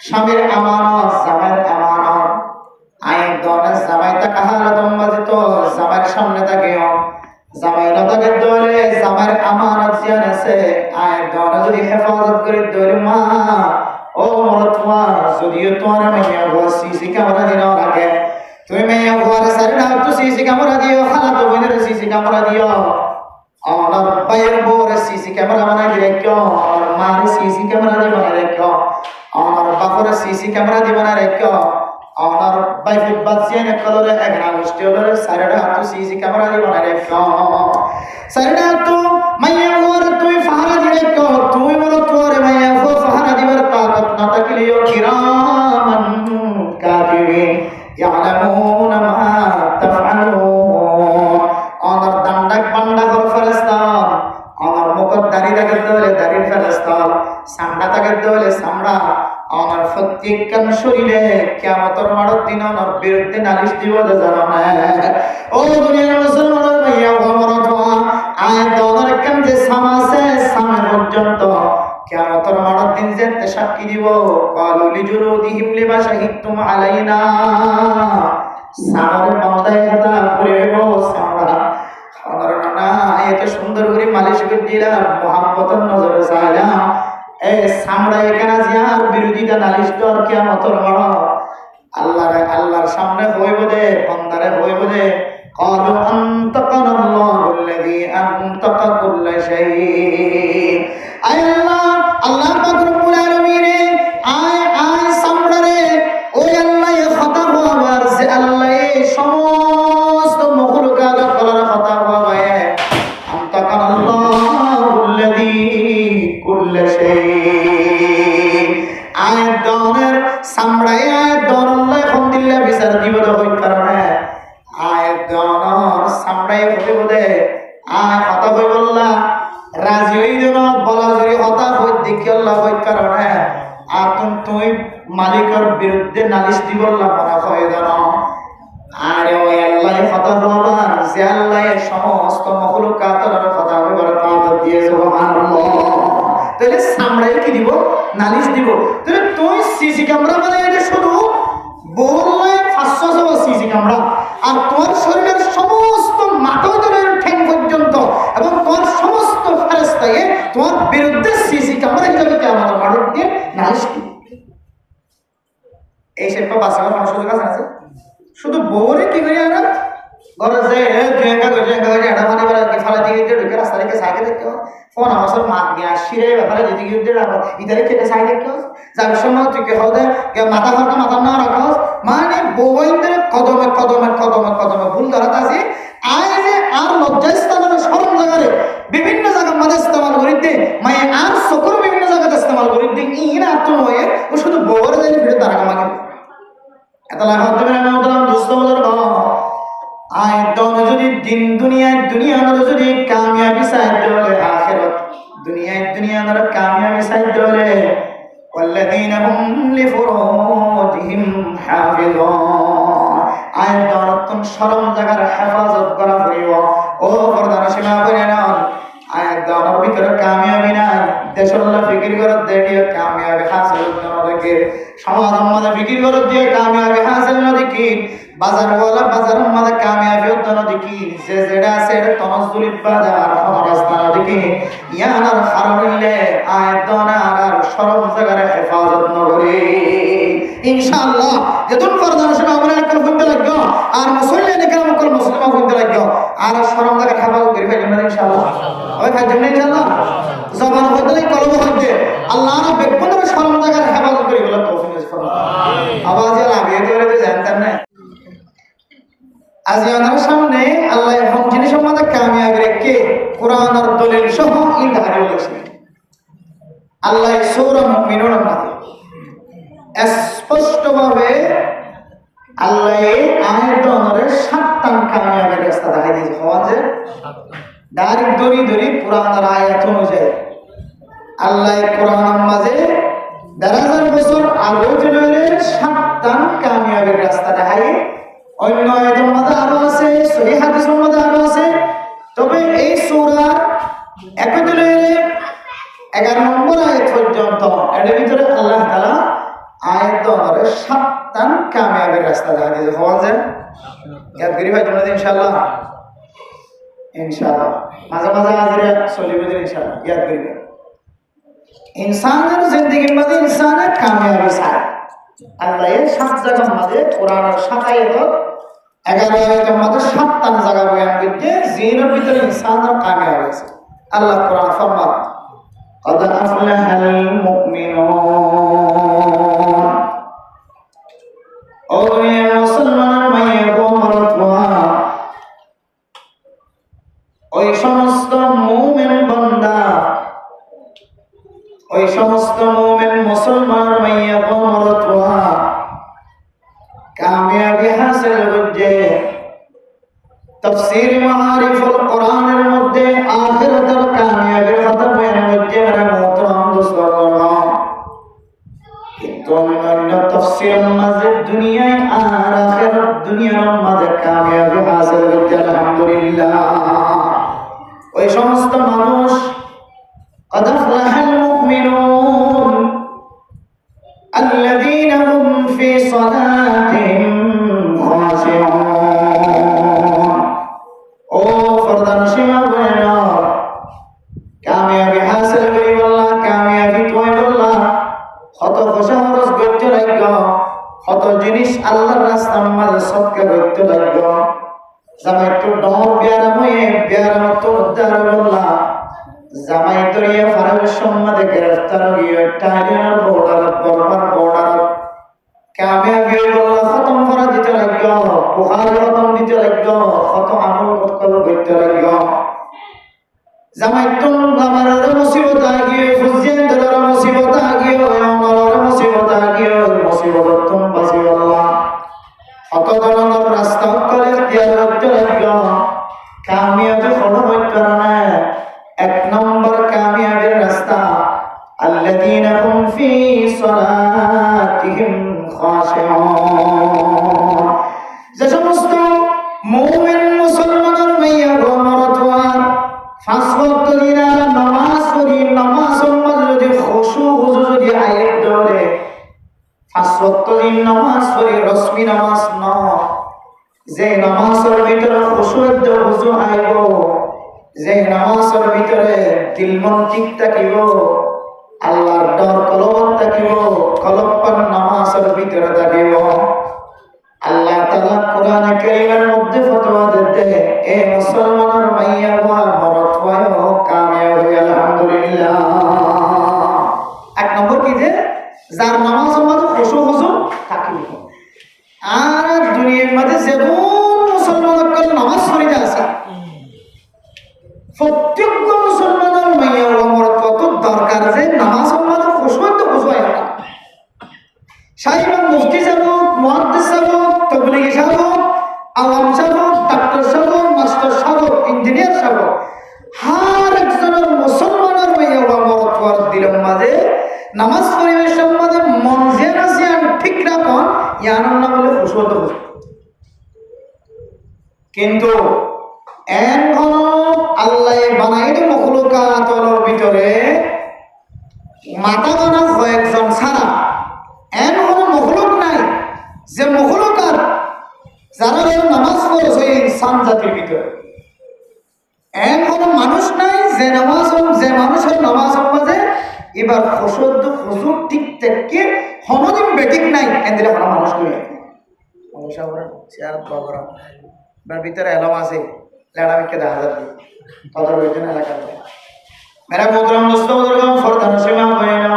স্বামীর আমানত, জামাইয়ের আমানত। আইন দনের জামাইটা কাহারাতম বাজিত, জামাইয়ের সামনে থাকেও জামাই না থাকে দলে জামাইয়ের আমানত জিয়ান আছে আইন দনে যদি হেফাজত করে দলে মা ও মরতমা যদিও তোমার মাইয়া ভুয়া সিসি ক্যামেরা দিন রাখে, তুমি মাইয়া ভুয়ার সারি না তো সিসি ক্যামেরা দিও, খালা তো বোনের সিসি ক্যামেরা দিও, আমার ভাইয়ের বউর সিসি ক্যামেরা বানাই দিয়ে রেখো, আমার মার সিসি ক্যামেরা দিয়ে বানাই রেখো, আমার বাপের সিসি ক্যামেরা দিয়ে বানাই রেখো, আমার ভাই ফিটবাদ জিয়ানে কলরে একনা গোষ্ঠী হলে সারিটা তো সিসি ক্যামেরা দিয়ে বানাই রেখো, সারিটা তো মাইয়া ভুয়ার তুই ফাহারা দিয়ে রেখো, তুমি বলো তোরে মাইয়া ভুয়া ফাহারা দিবার তাকত না থাকলেও কিরামান কাতিবিন ইয়ালামুনা মা তাফআলুন। আমার দান্ডাক বান্ডা কর ফেরেশতা, আমার মুখত দাড়ি থাকে দলে দাড়ির ফেরেশতা, সামড়া থাকে দলে সামড়া, আমার প্রত্যেকখান শরীরে কিয়ামতের মাঠের দিন আমার বিরুদ্ধে নালিশ দিব জানো না। ও দুনিয়ার মুসলমানের ভাইয়া ও মরতমা, আয় দনের কাম যে সামাসে সামনে পর্যন্ত কিয়ামতের মাঠের দিন যে সাক্ষী দিব, ক্বালু লিজুলুদিহিম লিমা শাহিদতুম আলাইনা, সামরে বান্দায় কথা করে গো সামরা আমার না এত সুন্দর করে মালিশ করে দিলাম, মোহাম্মতের নজরে চাইলাম এ সামরা এখানে যার বিরোধিতা নালিশ কর কিয়ামতের মাঠ আল্লাহর সামনে হইব দে, বান্দারে হইব দে, ক্বালু আনতাকানাল্লাহুল্লাযী আনতাকা কুল্লা শাই। আয় আল্লাহ, আল্লাহ পাক রব্বুল আলামিন আয় সামরা রে, ওই আল্লাহ কথা বলার যে আল্লাহ সমস্ত মখলুকাত করার কথা বলে, আনতাকানাল্লাহুল্লাযী কুল্লা শাই। আয় দনের সামরায় আয় দনল্লাহ এখন দিল্লা বিচার দিব হই কারণে আয় দনর সামরায় হতে বলে আয় কথা হই বললা রাজি হই দেন বলা যদি কথা হই দেখি আল্লাহ হই কারণে আর তুই মালিকের বিরুদ্ধে নালিশ দিব আল্লাহ মনে হয় দেন। আরে ওই আল্লাহ কথা বলবার যে আল্লাহ সমস্ত মখলুকাতের কথা হইবার তাওয়াত দিয়ে সুবহানাল্লাহ, তাহলে সামরাই কি দিব নালিশ দিব। তাহলে তুই সিসি ক্যামেরা মানে এটা শুধু বললে 500 সিসি ক্যামেরা, আর তোর শরীরের সমস্ত মাথার ঠ্যাং পর্যন্ত এবং তোর সমস্ত ফেরেশতাকে তোর বিরুদ্ধে সিসি ক্যামেরা হিসাবে আমাদের মাঠের দিয়ে নালিশ দিব। এই সেটা বাঁচাবার কোনো সুযোগ আছে? শুধু বউরে কি করি আমরা ঘরে যে জেঙ্গা করে এটা মানে ফালা দিয়ে ঢুকে রাস্তা থেকে সাইকেল দেখতে ফোন আমার মাত দিয়ে আসিরে ব্যাপারে যদি ইতারে খেতে সাইড দেখতে যার সময় তুই কে হতে মাথা ঘরটা মাথা না রাখস, মানে বউদের কদমে কদমে কদমে কদমে ভুল ধরাতে আছে। আয় যে আর লজ্জাস্থানের সরম জায়গায় বিভিন্ন জায়গা মাঝে ইস্তেমাল করিতে মানে আর সকল বিভিন্ন জায়গাতে ইস্তেমাল করিতে ইন আর তো নয় ও শুধু বউরে যাই ফিরে তারা আমাকে এত লাভ দেবে না দোস্ত বলার বাবা। আয় দন যদি দিন দুনিয়ার যদি কামিয়াবি সাহায্য হলে আখিরাত দুনিয়ার কামিয়াবি সাহায্য হলে ওয়াল্লাযীনা হুম লিফুরুজিহিম হাফিযুন। আয় দন শরম জায়গার হেফাজত করা করিব ও পর্দার সীমা করে নাও। আয় দনের ভিতরে কামিয়াবি নাই, দেশল্লা ফিকির করে দিয়ে কামিয়াবি হাসিল নদীকে, সমাজ আমাদের ফিকির করে দিয়ে কামিয়াবি হাসিল নদীকে, বাজারওয়ালা বাজারের মধ্যে কামিয়াবি নদীকে, যে যেটা আছে এটা তনজুলি বাজার রাস্তা নদীকে ইয়ানার হারমিলে আয় দনার আর শরম জায়গার হেফাজত নগরী ইনশাআল্লাহ। যেতুন পর্দার সীমা আমরা একল হইতে লাগবে আর মুসলিম একল মুসলিম হইতে লাগবে আর শরম জায়গার হেফাজত করে ফেলবেন ইনশাআল্লাহ। ওই ফাজনে ইনশাআল্লাহ জবান হইতে কলম হইতে আল্লাহর বেকুনের শরম জায়গার হেফাজত করে বলা তৌফিক দিন। আওয়াজ লাগে তো জানতেন না আজ আমাদের সামনে আল্লাহ এখন জিনিস আমাদের কামিয়াবি রেখে কোরআন আর দলিল সহ ইনধারে বলেছে। আল্লাহ সূরা মুমিনুন স্পষ্টভাবে আল্লাহ আয়াতের 7টা কামিয়াবির রাস্তা দেখাই দিয়েছে। হওয়া যে ডাইরেক্ট দড়ি কোরআনের আয়াত অনুযায়ী আল্লাহ কোরআনের মাঝে 1000 বছর আগে চলে 7টা কামিয়াবির রাস্তা দেখাই। অন্য আয়াতের মধ্যে আরো আছে, সহিহ হাদিসের মধ্যে আরো আছে। তবে এই সূরার 11 নম্বর আয়াত পর্যন্ত এর ভিতরে আল্লাহ তাআলা করে সাতটান কামিয়াবের রাস্তা দেখা দিয়েছে হওয়া যায় ইয়াদ করি ভাই তোমরা ইনশাআল্লাহ ইনশাআল্লাহ মাঝে মাঝে হাজিরা চলিবে ইনশাআল্লাহ ইয়াদ করি ইনসানের জিন্দেগির মধ্যে ইনসানের কামিয়াবি চায় আল্লাহ এর 7 জায়গার মধ্যে কোরআনের 7 আয়াত 11 আয়াতের মধ্যে 7টান জায়গা বয়ান করতে জিনের ভিতরে ইনসানের কামিয়াবি আছে আল্লাহ কোরআন ফরমান قد أفلح المؤمنون ও মুসলমানের মাইয়া গোমরতওয়া ওই সমস্ত মুমিন বান্দা ওই সমস্ত মুমিন মুসলমানের মাইয়া গোমরতওয়া কামিয়াবি হাসিল করছে তাফসীর মাআরিফুল কোরআনের মধ্যে আখিরাতের কামিয়াবির কথা বয়ান করছে মেরা মোহতারাম দোস্তগণ কিন্তু অন্যান্য তাফসীরের মাঝে দুনিয়ায় আর আখিরাত দুনিয়ার মাঝে কামিয়াবি হাসিল করছে আলহামদুলিল্লাহ ওই সমস্ত মানুষ قد أفلح المؤمنون الذين هم في صلاتهم خاشعون ও ফরদান সীমা বলেনা কামিয়াবি হাসিল করি বললা কামিয়াবি তুই বললা কত খোশামরস করতে লাগলো কত জিনিস আল্লাহর রাস্তার মাঝে সদকা করতে লাগলো জামাই তো ডর বিয়ারাম তো উদ্ধার বললা জামাই তরিয়া ফারাবের সম্মাদে গ্রেফতার হয়ে টাইরিয়ার বর্ডার কামিয়াবি বললা খতম করা দিতে লাগলো বুখারী খতম দিতে লাগলো কত আমল করতে লাগলো জামাই তো আমার মুসিবত আগিয়ে ফুজিয়ান দরার মুসিবত আগিয়ে আমার মুসিবত আগিয়ে মুসিবত তুম বাঁচি আল্লাহ কত ধরনের রাস্তা করে ইখতিয়ার করতে লাগলো কামিয়াবি হওয়ার কারণে এক নম্বর কামিয়াবির রাস্তা আল্লাযীনা হুম ফি সালাতিহিম খাশিউন যে সমস্ত মুমিন মুসলমানের মাইয়া গোমরতওয়ার 5 ওয়াক্ত দিনের নামাজ পড়ি নামাজের মধ্যে যদি খুশু যদি আয়াত ধরে 5 ওয়াক্ত দিন নামাজ পড়ি রসমি নামাজ ন যে নামাজের ভিতরে খুশু হুজু আইব যে নামাজের ভিতরে দিল মন ঠিক থাকিব আল্লাহর ডর কলবত থাকিব কলবপান নামাজের ভিতরে থাকিব আল্লাহ তাআলা কোরআন কারীমের মধ্যে ফতোয়া দিতে এ মুসলমানের মাইয়া ওয়া মরতওয়ায় কামিয়াব হই আলহামদুলিল্লাহ এক নম্বর কি যে যার নামাজের মধ্যে খুশু হুজু থাকিব আর দুনিয়ার মধ্যে যেমন মুসলমানদের নামাজ পড়িতে আছে প্রত্যেক মুসলমানের মাইয়া ওমর কত দরকার যে নামাজ সম্মান খুশবত খুশবায় না সাইবা মুফতি সাহেব মুহাদ্দিস সাহেব তাবলীগী সাহেব আওয়াম সাহেব ডাক্তার সাহেব মাস্টার সাহেব ইঞ্জিনিয়ার সাহেব হার একজনের মুসলমানের মাইয়া ওমর পর দিলের মাঝে নামাজ পরিবেশের মাঝে মন জেনাসিয়ান ঠিক রাখুন ইয়ার নাম বলে খুশবত কিন্তু এখন আল্লাহ বানাইতো মখলুকাতের ভিতরে মাথা বানা কয়েকজন ছাড়া এন কোনো মখলুক নাই যে মখলুকাত যারা নামাজ পড়ছে ইনসান জাতির ভিতরে এন কোনো মানুষ নাই যে মানুষের নামাজ মাঝে এবার খুশুদ হুজুর ঠিক থেকে হনদিন বেঠিক নাই এন্দিরা কোনো মানুষ কই মানুষ আমরা চেয়ার প্রোগ্রাম এর ভিতরে এলম আছে লেডামিকে দেখা যাবে কদর হইতেন এলাকা মেরা মোহতরম দোস্তগণ ফরদান সীমা বইনা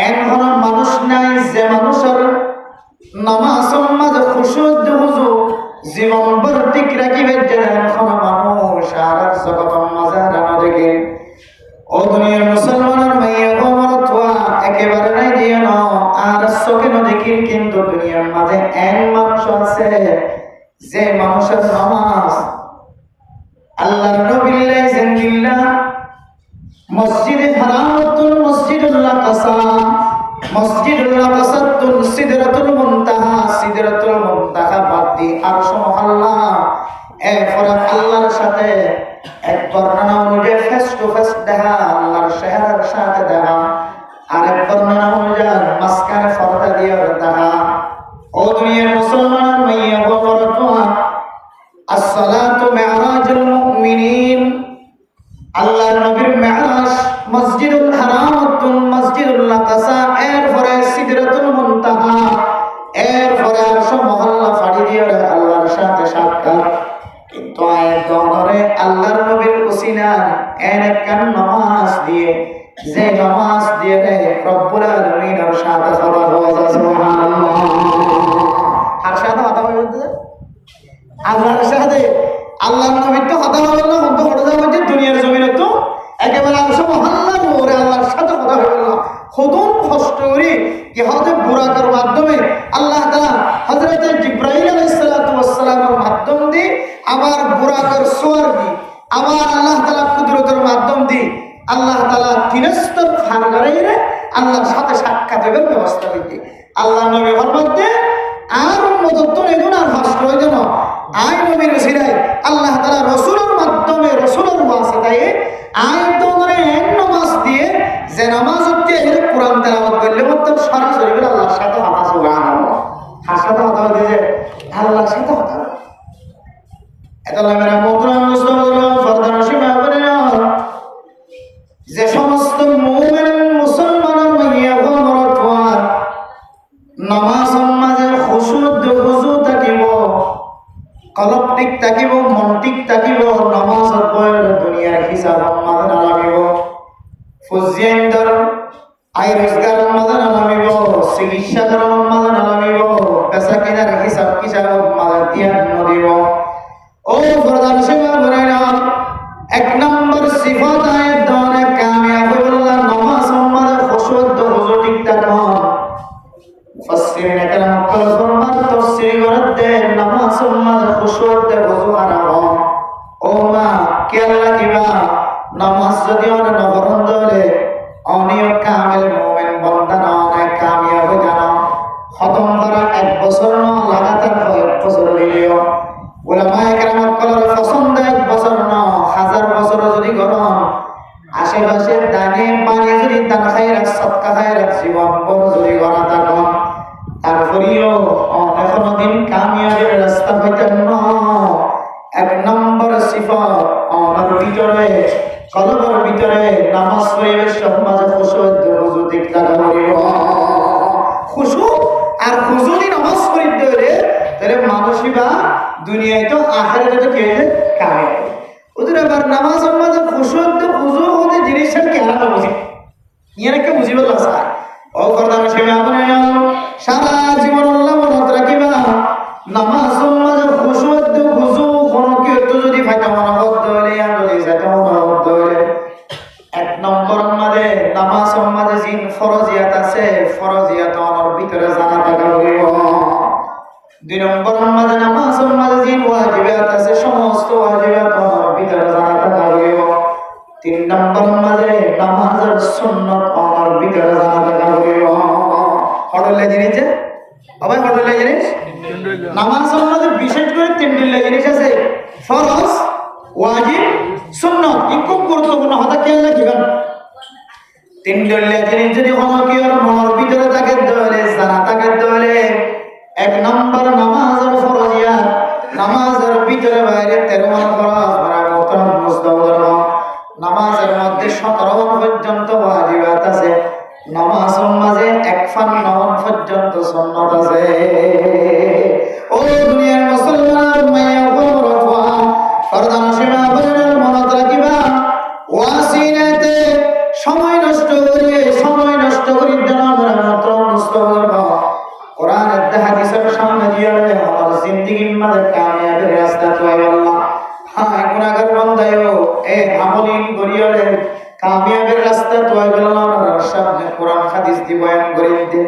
এন কোনো মানুষ নাই যে মানুষের নামাজের মাঝে খুশুদ হুজু জীবন ভর ঠিক রাখিবে যে কোনো মানুষ আর জগতের মাঝে রানা দেখে ও দুনিয়ার মুসলমানের মাইয়া গোমরতওয়া একেবারে নাই দিও না আর চোখে দেখি কিন্তু দুনিয়ার মাঝে এন মানুষ আছে যে মানুষের নামাজ আল্লাহর নবী লাইজিল্লাহ মসজিদে হারামাতুল মসজিদুল আকসা মসজিদুল আকসাতুল সিদরাতুল মুনতাহা বাদ দি আরশ মহল্লা এরপর আল্লাহর সাথে এক বর্ণনা অনুযায়ী ফেস টু ফেস দেখা আল্লাহর চেহারার সাথে দেখা আর এক বর্ণনা অনুযায়ী মাঝখানে মুকাদ্দাসা, এরপরে সিদরাতুল মুনতাহা, এরপরে আরশ মহল্লা ফাড়ি দিয়ে আল্লাহর সাথে সাক্ষাৎ। কিন্তু আয়াত ধরে আল্লাহর নবীর উসিলা একখান নামাজ দিয়ে, যে নামাজ দিয়ে রব্বুল আলামিনের সাথে কথা হয়ে যায়। সুবহানাল্লাহ। আর সাথে কথা বলতে আল্লাহর সাথে আল্লাহর নবীর তো কথা বলল না, কিন্তু হঠাৎ হচ্ছে দুনিয়ার জমিনে তো একেবারে আরশ মহল্লা নূরে আল্লাহর সাথে কথা বলল না। খুদুন কষ্ট করে কি হতে বুরাকের মাধ্যমে আল্লাহ তাআলা হযরত জিবরাইল আলাইহিস সালাতু ওয়াস সালামের মাধ্যম দিয়ে, আবার বুরাকের সোয়ার দিয়ে, আবার আল্লাহ তাআলা কুদরতের মাধ্যম দিয়ে আল্লাহ তাআলা তিনস্তর ফান করাইরে আল্লাহর সাথে সাক্ষাতের ব্যবস্থা দিতে। আল্লাহ নবী ফরমাতে আর উম্মত এগুন আর ফাস্ট হয়ে যেন আই নবীর উসিলায় আল্লাহ তাআলা রাসূলের মাধ্যমে রাসূলের ওয়াসিতায় আয়াত ধরে এক নামাজ দিয়ে, যে নামাজ হচ্ছে এর কোরআন তেলাওয়াত করলে মত সরাসরি আল্লাহর সাথে কথা। সুবহানাল্লাহ। কার সাথে কথা বলতে? আল্লাহর সাথে কথা। এটা মেরা মোহতরম মুসলমান ফরদান সীমা বলে না, যে সমস্ত মুমিন মুসলমানের মাইয়া গমরতওয়ার নামাজ মাঝে খুশু থাকিব, কলব ঠিক থাকিব, মন ঠিক থাকিব, নামাজ পড়লে দুনিয়ার হিসাব মাঝে নামিব, ফুজিয়েন্দর আই রোজগার মাঝে নামিব, চিকিৎসা করার মাঝে নামিব, পেশা কেনার হিসাব কিসাব মাঝে দিয়া নদিব। ও প্রধান সেবা বলে না, এক নম্বর সিফাত আয়াত দনে কামিয়াব বললা নামাজ মাঝে খুশু ঠিক থাকো। মুফাসসিরিন একরাম কল ফরমান তাফসীর করতে নামাজ মাঝে খুশু বুজু আনাও। ও মা কে আল্লাহ কিবা নামাজ যদি অনেক নবরণ ধরে অনিয় কামেল মুমিন বান্দা না অনেক কামিয়াব জানা। খতম করা 1 বছর না লাগাতার 1 বছর দিলেও উলামা একরাম কলের পছন্দ 1 বছর না 1000 বছর যদি গরম আশেপাশে দানে পানি যদি দান খাইরাত সদকা খাইরাত জীবন বড় যদি করা থাকো, তারপরেও এখনো দিন কামিয়াবের রাস্তা হইতেন না। 1 নম্বর সিফাত আমার ভিতরে, কলবের ভিতরে নামাজ পড়িবে সমাজে খুশু দুরুদ ঠিক লাগা হইব। খুশু আর খুজুনি নামাজ পড়িতে হলে তাহলে মানুষিবা দুনিয়ায় তো আখিরাতে তো কে কামিয়াব। ওদের আবার নামাজ মাঝে খুশু খুজু হতে জিনিসের কেনা না বুঝি ইয়াকে বুঝিব লাগা। ও করদাম সেবা আপনি সারা জীবন আল্লাহ মনত রাখিবা নামাজ মাঝে খুশু খুজু কোন কি তো যদি ফাটা মনে হতে হলে আর যদি যেতে মনে হতে হলে 1 নম্বর মাঝে নামাজ মাঝে জিন ফরজিয়াত আছে, ফরজিয়াত আমার ভিতরে জানা থাকা হইব। 2 নম্বর মাঝে নামাজ মাঝে জিন ওয়াজিবাত আছে, সমস্ত ওয়াজিবাত আমার ভিতরে জানা থাকা হইব। 3 নম্বর মাঝে নামাজের সুন্নাত আমার ভিতরে জানা থাকা হইব। হড়লে জিনিস আবার হড়লে জিনিস নামাজ মাঝে বিশেষ করে 3টা জিনিস আছে, ফরজ, ওয়াজিব, সুন্নাত। খুব গুরুত্বপূর্ণ হতা খেয়াল রাখবেন। 3টা জিনিস যদি হনকিয়র মনের ভিতরে থাকে দলে জানা থাকে দলে 1 নম্বর নামাজের ফরজিয়াত, নামাজের ভিতরে বাইরে 13 ফরজ মারা মোহতরম মুসলমান। নামাজের মধ্যে 17 পর্যন্ত ওয়াজিবাত আছে, নামাজের মাঝে 51 পর্যন্ত সুন্নাত আছে। ও দুনিয়ার মুসলমান মাইয়া গমরতওয়া ফরদান সেবা বলেন মনত রাখিবা ওয়াসিনাতে সময় নষ্ট করে দেন আমরা মাত্র নষ্ট করব। কোরআনের হাদিসের সামনে দিয়ে আমার জিন্দেগির মাঝে কামিয়াবের রাস্তা তৈরি আল্লাহ। হ্যাঁ গুনাহগার বান্দায়ও এ আমলিন গরিয়রে কামিয়াবের রাস্তা তৈরি আল্লাহর সামনে কোরআন হাদিস দি বয়ান করে দিতে।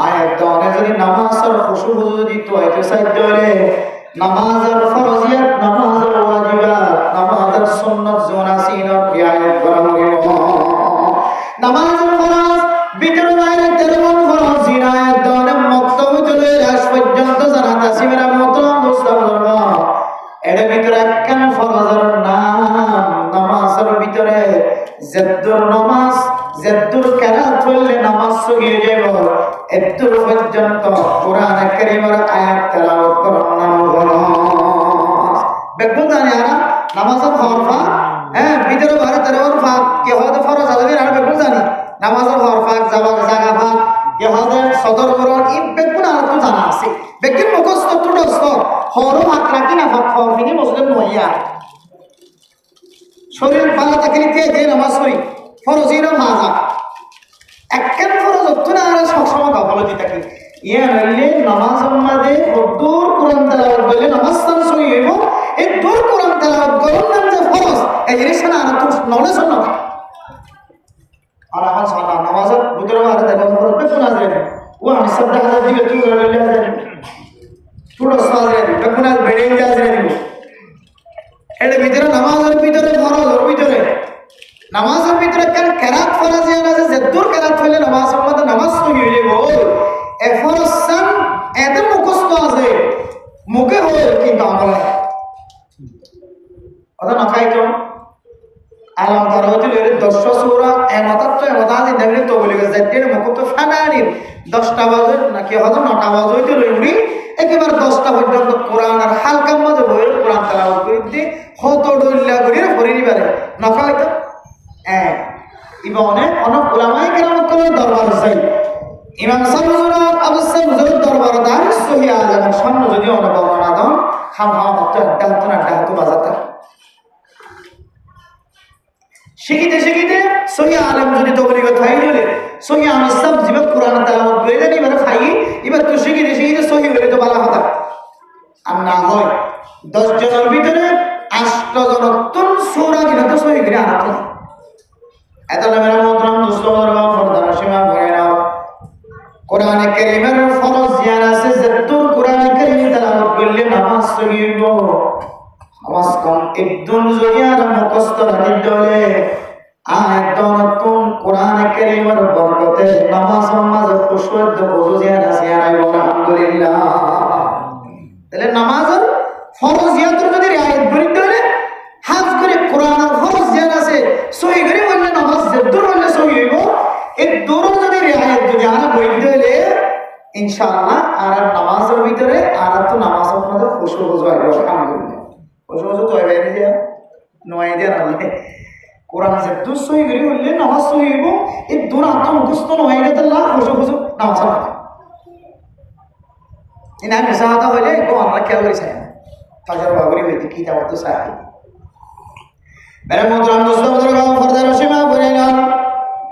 আয়াত দনে যদি নামাজের খুশু যদি তৈরি সাইড ধরে নামাজের ফরজিয়াত, নামাজের ওয়াজিবাত, নামাজের সুন্নাত জোনাসিনা আয়াত করা হইব। নামাজের ফরজ ভিতরে বাইরে 13 ফরজ জিনায়াত দনে মক্তবে চলে আস পর্যন্ত জানা তাসিমের মত মুস্তাফা। এর ভিতরে একখান ফরজের নাম নামাজের ভিতরে জেদ্দুর নামাজ, জেদ্দুর কেরাত পড়লে নামাজ সগিয়ে যাব। এদ্দুর পর্যন্ত কোরআন কারীমের আয়াত তেলাওয়াত করার নাম হলো বেকুল জানি আর নামাজের ফরফা। ভিতরে বাইরে 13 ফরজ কে হয়তো ফরজ আলাদা আর বেকুল জানি নামাজের হরফাক জাগাফাক ইহাদের সদর করন ই বেগুন আর তো জানা আছে বেগুন মুখস্থ টুডস্ত হরো আকরাকি না ফাক ফিনি মুসলিম নইয়া শরীর ভালো থাকলে কে দিয়ে নামাজ পড়ি ফরজির মাজা একখান ফরজ হতো না আর সবসময় গাফলতি থাকে ইয়া হইলে নামাজ আমাদের দূর কোরআন তেলাওয়াত বলে নামাজ সান সই হইব এই দূর কোরআন তেলাওয়াত করুন নাম যে ফরজ এই জিনিসটা না আর তো নলেজ না আর আমার সানা নামাজের ভিতরে আর দেখো করবে কোন আজরে ও আমি সব দেখা দিলে তুই রইলে আজরে পুরো সাজরে দিবে কোন আজ বেড়ে আজরে দিবে এর ভিতরে নামাজের ভিতরে ফরজের ভিতরে নামাজের ভিতরে কেন কেরাত ফরজ আছে যে দূর কেরাত হইলে নামাজ মধ্যে নামাজ সই হইলে বল এ ফরজ সান এত মুখস্থ আছে মুখে হয়ে কিন্তু আমল নাই ওটা না খাইতো আলাম তারা হইছিল এর 10 সূরা এমতাত ইন্দাবিনে তো বলে গেছে এর মুখ তো ফানানির 10টা বাজে নাকি হয়তো 9টা বাজে হইতো রইবি একেবারে 10টা পর্যন্ত কোরআন আর হালকা মধ্যে বইয়ের কোরআন তেলাওয়াত করিতে হত ডইল্লা করির ফরিবারে না খাইতো ইবনে অনেক উলামায়ে কেরাম কোন দরবার যাই ইমাম সামুজুর অবশ্যই হুজুর দরবার দার সহি আজম সামনে যদি অনুভব না দাও খাম মত একটা বাজাতে শিখিতে সহি আলম যদি তবলিগ থাই হলে সহি আমি সব জীবন কোরআন তেলাওয়াত করে জানি এবারে খাই এবার তো শিখিতে সহি হলে তো ভালো কথা আর না হয় 10 জনের ভিতরে 8 জন তুন সূরা কিনা তো সহি করে আনতে এত মেরা মোহতরম দোস্তর বা ফরদার সীমা ভরে নাও কোরআনে কারীমের ফরজ জিয়ান আছে যতদূর কোরআনে কারীম তেলাওয়াত করলে নামাজ সহি হইব নামাজ কম একদম জরিয়ার মুখস্থ রাখি দলে আয়াতন তুন কোরআনে কারীমের বরকতে নামাজ খুশুদ ওযু জিয়ান আছে আলহামদুলিল্লাহ তাহলে নামাজের ফরজিয়াতের যদি রিয়ায়ত করি তাহলে হাফ করে কোরআনের ফরজ জিয়ান আছে সহি করে বললে নামাজ যতদূর বললে সহি হইব এই দূর যদি রিয়ায়ত যদি আমরা বইতে হলে ইনশাআল্লাহ আর নামাজের ভিতরে আর তো নামাজ আপনাদের খুশু বুঝো আইব আলহামদুলিল্লাহ খুশু বুঝো তো আইবে দিয়া নয় দিয়া না কোরআন যতদূর সহি করে বললে নামাজ সহি হইব এই দূর আত্ম মুখস্থ নয় এটা আল্লাহ খুশু বুঝো নামাজ না ইনা মিসাহাতা হইলে তো আমরা খেয়াল করেছি তাজর বাবরি হইতে কি দাও তো সাথে মেরে মোহতরম দোস্তর গাও ফরদার সীমা বলে না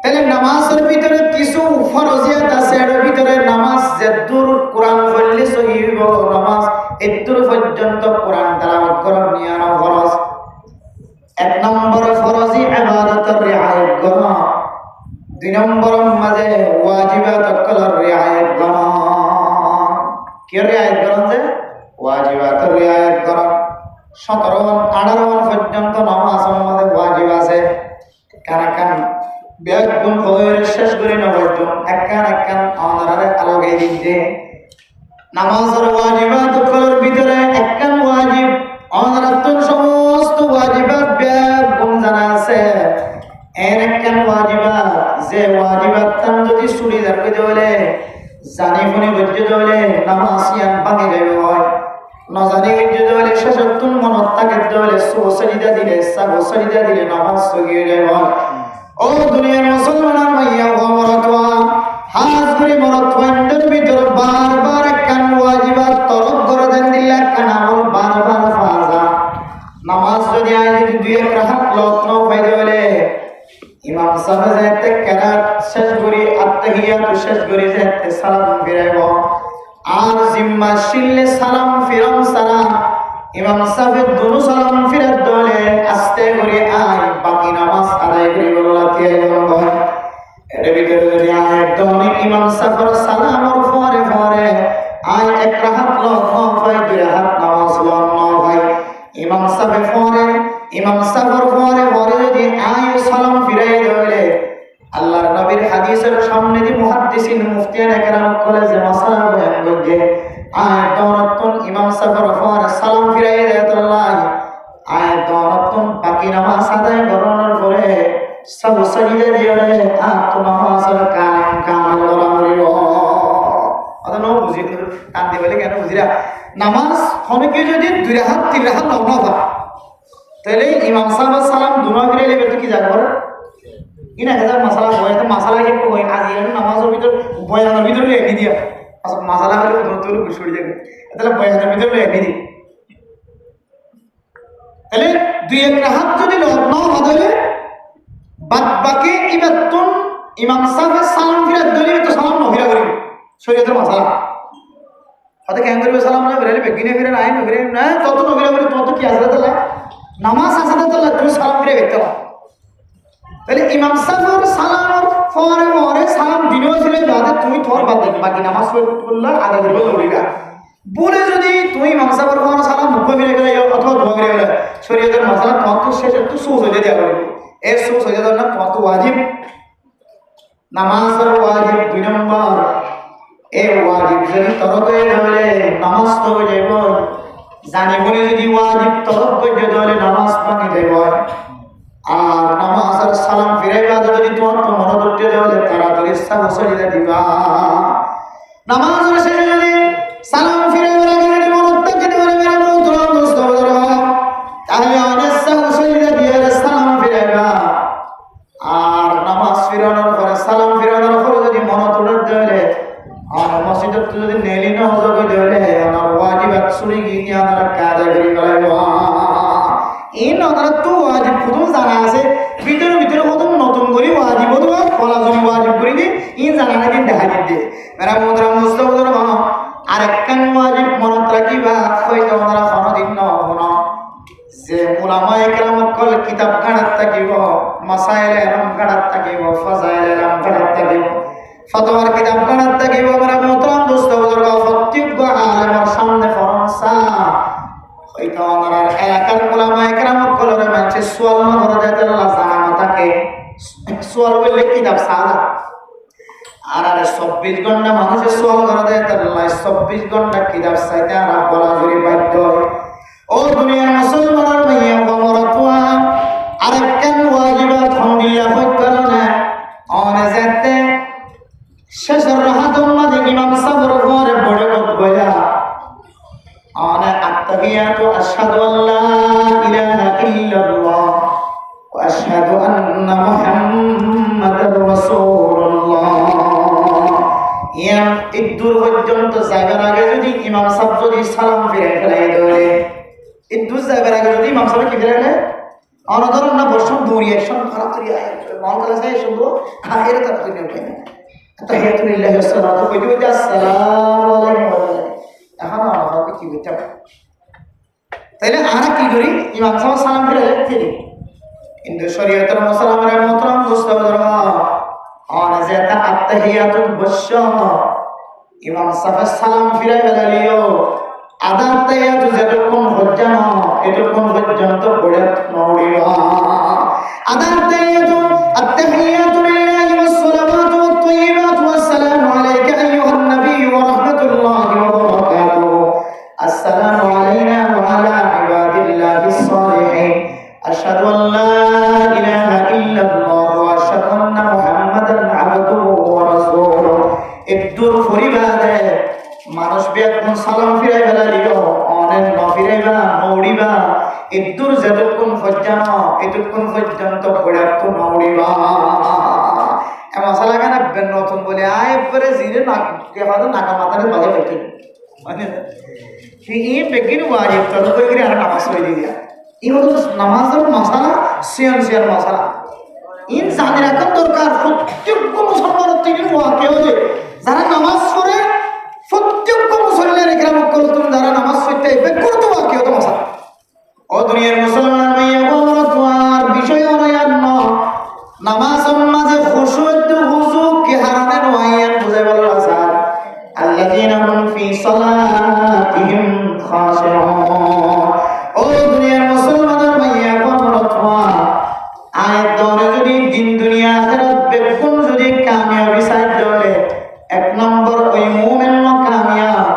তাহলে নামাজের ভিতরে কিছু ফরজিয়াত আছে এর ভিতরে নামাজ যতদূর কোরআন পড়লে সহি হইব নামাজ এতদূর পর্যন্ত কোরআন তেলাওয়াত করা নিয়ানো ফরজ এক নম্বর ফরজি ইবাদতের রিআয়াত করা দুই নম্বর মাঝে ওয়াজিবাত কলার রিআয়াত করা কি রিআয়াত করা যে ওয়াজিবাত রিআয়াত করা 17-18 পর্যন্ত নামাজ আমাদের ওয়াজিব আছে কান বেগুন হয়ে শেষ করে নবজন একখান আমাদের আলোকে দিতে নামাজের ওয়াজিবাত করার ভিতরে একখান ওয়াজিব আমাদের সমস্ত ওয়াজিবাত বেগুন জানা আছে এর একখান ওয়াজিবাত যে ওয়াজিবাত তাম যদি ছুটি যাবে হলে জানি শুনি বুঝতে হলে নামাজ ইয়ান ভাঙে যাবে হয় নজানি বুঝতে হলে শেষতুন মনত থাকে হলে সুসরিদা দিলে নামাজ সহিয়ে যায় হয় ও দুনিয়ার মুসলমানের মাইয়া ও মরতওয়া হাজ করে মরতওয়ান্ডের ভিতর বারবার একখান ওয়াজিবাত তরক করে দেন দিল্লা একখান আমল বারবার ফাজা নামাজ যদি আয় যদি দুই এক রাকাত লগ্ন পাইতে হলে ইমাম সাহেব যাইতে কেরাত শেষ করি আত্তাহিয়াত শেষ করি যাইতে সালাম ফিরাইব আর জিম্মা শিললে সালাম ফিরাম সালাম ইমাম সাহেব দুনো সালাম ফিরাত দলে আস্তে করে আয় বাকি নামাজ আদায় করে বললা কে বল এর ভিতরে যদি আয় দনে ইমাম সাহেব সালামের পরে আয় এক রাকাত লগ্ন পাই দুই রাকাত নামাজ লগ্ন ভাই ইমাম সাহেব পরে যদি আয় সালাম ফিরাই দলে আল্লাহর নবীর হাদিসের সামনে দি মুহাদ্দিসিন মুফতিয়ান একরাম কলেজে মাসালা বয়ান করছে আয় দনতুন ইমাম সাহেবের পরে সালাম ফিরাই দেয় আল্লাহ আয় দনতুন বাকি নামাজ আদায় করানোর পরে সব সজিদা দিয়ে আর তো নামাজের কাম করিব আদনো বুঝি কান দিবেলে কেন বুঝিরা নামাজ অনেকে যদি 2 রাকাত 3 রাকাত লগ্ন হয় তাহলে ইমাম সাহেব সালাম দুনো ফিরাই লেবে তো কি যাবে ইনা হাজার মশলা হয় তো মশলা একটু হয় আজ এর নামাজের ভিতর বয়ানের ভিতরে এনে দিয়া আসলে মশলা হলে তোর ঘুষড়ি যাবে তাহলে বয়ানের ভিতরে এনে দিই তাহলে দুই একটা হাত যদি লগ্ন হলে বাদ বাকি ইবাদতুন ইমাম সাহেব সালাম ফিরাত দলিল তো সালাম নফিরা করি শরীয়তের মশলা হয়তো কেন করবে সালাম না ফিরালে বেগিনে ফিরে নাই নফিরে না তত নফিরা করি তত কি আসলে তাহলে নামাজ আসলে তাহলে তুমি সালাম ফিরে দেখতে পাও তাহলে ইমাম সাহেবের সালামের পরে পরে সালাম দিনও ছিল বাদে তুমি তোর বাদ বাকি নামাজ পড়লা আদা করবে দৌড়িলা বলে যদি তুমি ইমাম সাহেবের পরে সালাম মুখ ফিরে গেলে অথবা ধোয়া ফিরে গেলে শরীয়তের মশলা তোমার তো শেষ একটু সুস হয়ে দেওয়া করবে এর সুস হয়ে যাওয়ার না তোমার তো ওয়াজিব নামাজের ওয়াজিব 2 নম্বর এই ওয়াজিব যদি তরক হয়ে গেলে নামাজ তো হয়ে যাইব জানি বলে যদি ওয়াজিব তরক হয়ে যাবে নামাজ ভাঙে যাইব আর নামাজের সালাম ফিরাইবা যদি তোমার তো মনে ধরতে যাবে তাড়াতাড়ি সাহসিলা দিবা নামাজের শেষে যদি সালাম ফিরাইবার আগে যদি মনে থাকে দিবারে মেরে মৌতরাম দোস্ত তাহলে অনেক সাহসিলা দিয়ে সালাম ফিরাইবা আর নামাজ ফিরানোর পরে সালাম ফিরানোর পরে যদি মনে তোড়ার দেবে আর মসজিদত যদি নেলি না হজবে দেবে আমার ওয়াজিবাত ছুরি গিয়ে আমার কাজে করি ফেলাইব এই নজরত তো ওয়াজিব খুদুম জানা আছে ভিতরে ভিতরে কত নতুন করে ওয়াজিব তো ফলা যদি ওয়াজিব করে দি ইন জানা না দিন দেখা দিতে মেরা মোদরাম মুস্তাফাদর বাবা আরেকখান ওয়াজিব মনত রাখিবা হয়তো ওনারা কোনদিন না হবো যে উলামা একরাম কল কিতাব গাড়াত থাকিব মাসাইল এরম গাড়াত থাকিব ফাজাইল এরম গাড়াত থাকিব ফতোয়ার কিতাব গাড়াত থাকিব মেরা মোদরাম মুস্তাফাদর বাবা প্রত্যেক আলেমের সামনে ফরনসা হয়তো ওনারা এলাকার উলামা একরাম কলরে মানছে সোয়াল না করা যায় তাহলে জানা থাকে সোয়াল বললে কিতাব সাদা আর 24 ঘন্টা মানুষের সোয়াল করা যায় তাহলে 24 ঘন্টা কিতাব চাইতে আর বলা জুড়ে বাধ্য ও দুনিয়ার মুসলমানের মাইয়া বমরতুয়া আরেকখান ওয়াজিবাত হামদুলিল্লাহ হইতানা অনে যেতে শেষের রাহাতুল মাঝে ইমাম সাহেবের ঘরে বড় বয়া অনে আত্তাহিয়াতু আশহাদু আল্লা ইলাহা ইল্লাল্লাহ ওয়া আশহাদু আন্না মুহাম্মাদার রাসূলুল্লাহ ইয়া ইদুর পর্যন্ত যাবার আগে যদি ইমাম সাহেব যদি সালাম ফিরে ফেলাই দেয় ইদুর যাবার আগে যদি ইমাম সাহেব কি ফিরে ফেলে অনধরন না বর্ষণ দৌড়ি একশন খারাপ করি মন কালা যায় শুধু আখের তার তুই নেই তাহিয়াতু লিল্লাহি ওয়া সালাতু কইতে কইতে আসসালামু আলাইকুম এখন আমরা কি বলতে তাইলে আমরা কি করি ইমাম সাহেব সালাম ফিরে রাখতে কিন্তু শরীয়তের মুসলমানের মোহতরম মুস্তাফাদর আর যেটা আত্তাহিয়াতুল বশর ইমাম সাহেব সালাম ফিরে গেলিও আদা আত্তাহিয়াতু যতক্ষণ হজ্জানো এতক্ষণ পর্যন্ত পড়ে নড়িবা আদা আত্তাহিয়াতু লিল্লাহি ওয়াস সালাওয়াতু ওয়াত তাইয়্যিবাতু ওয়াস সালামু আলাইকা আইয়ুহান নবী ওয়া রাহমাতুল্লাহি ওয়া বারাকাতুহু আসসালামু আলাইনা ওয়া আলা ইবাদিল্লাহিস সালিহিন আশহাদু আল লা ইলাহা ইল্লাল্লাহ ওয়া আশহাদু আন্না মুহাম্মাদান আবদুহু ওয়া রাসূলুহু ইদুর পরিবারে মানুষ বেগুন সালাম ফিরাই ফেলালিও অনেক নফিরাইবা নৌড়িবা ইদুর যতক্ষণ পর্যন্ত এতক্ষণ পর্যন্ত পড়াতো নৌড়িবা এমন সালাগা না নতুন বলে আয় পরে জিরে নাক কেবাদ নাকা মাথারে বাজে বেকে মানে এই বেগিন ওয়াজিব তো করে আর নামাজ পড়ে দিয়া এই হলো নামাজের মশালা সিয়ার মশালা ইন জানি রাখা দরকার প্রত্যেক মুসলমানের থেকে ওয়াকে হয়ে যারা নামাজ পড়ে প্রত্যেক মুসলমানের একরাম করতুন যারা নামাজ পড়তে বেকুরত ওয়াকে হতো মশালা ও দুনিয়ার মুসলমান মাইয়া বড় তোমার বিষয় অনয়ান নামাজের মাঝে খুশু একটু হুজু কি হারানে নয়ান বুঝাই বলো আসার আল্লাযীনা হুম ফি সালাতিহিম খাশিউন ও দুনিয়ার মুসলমানের মাইয়া বড় তোমার আয়াত দরে যদি দিন দুনিয়া আখিরাত বেকুন যদি কামিয়াবি সাইড দলে এক নম্বর ওই মুমিন কামিয়াব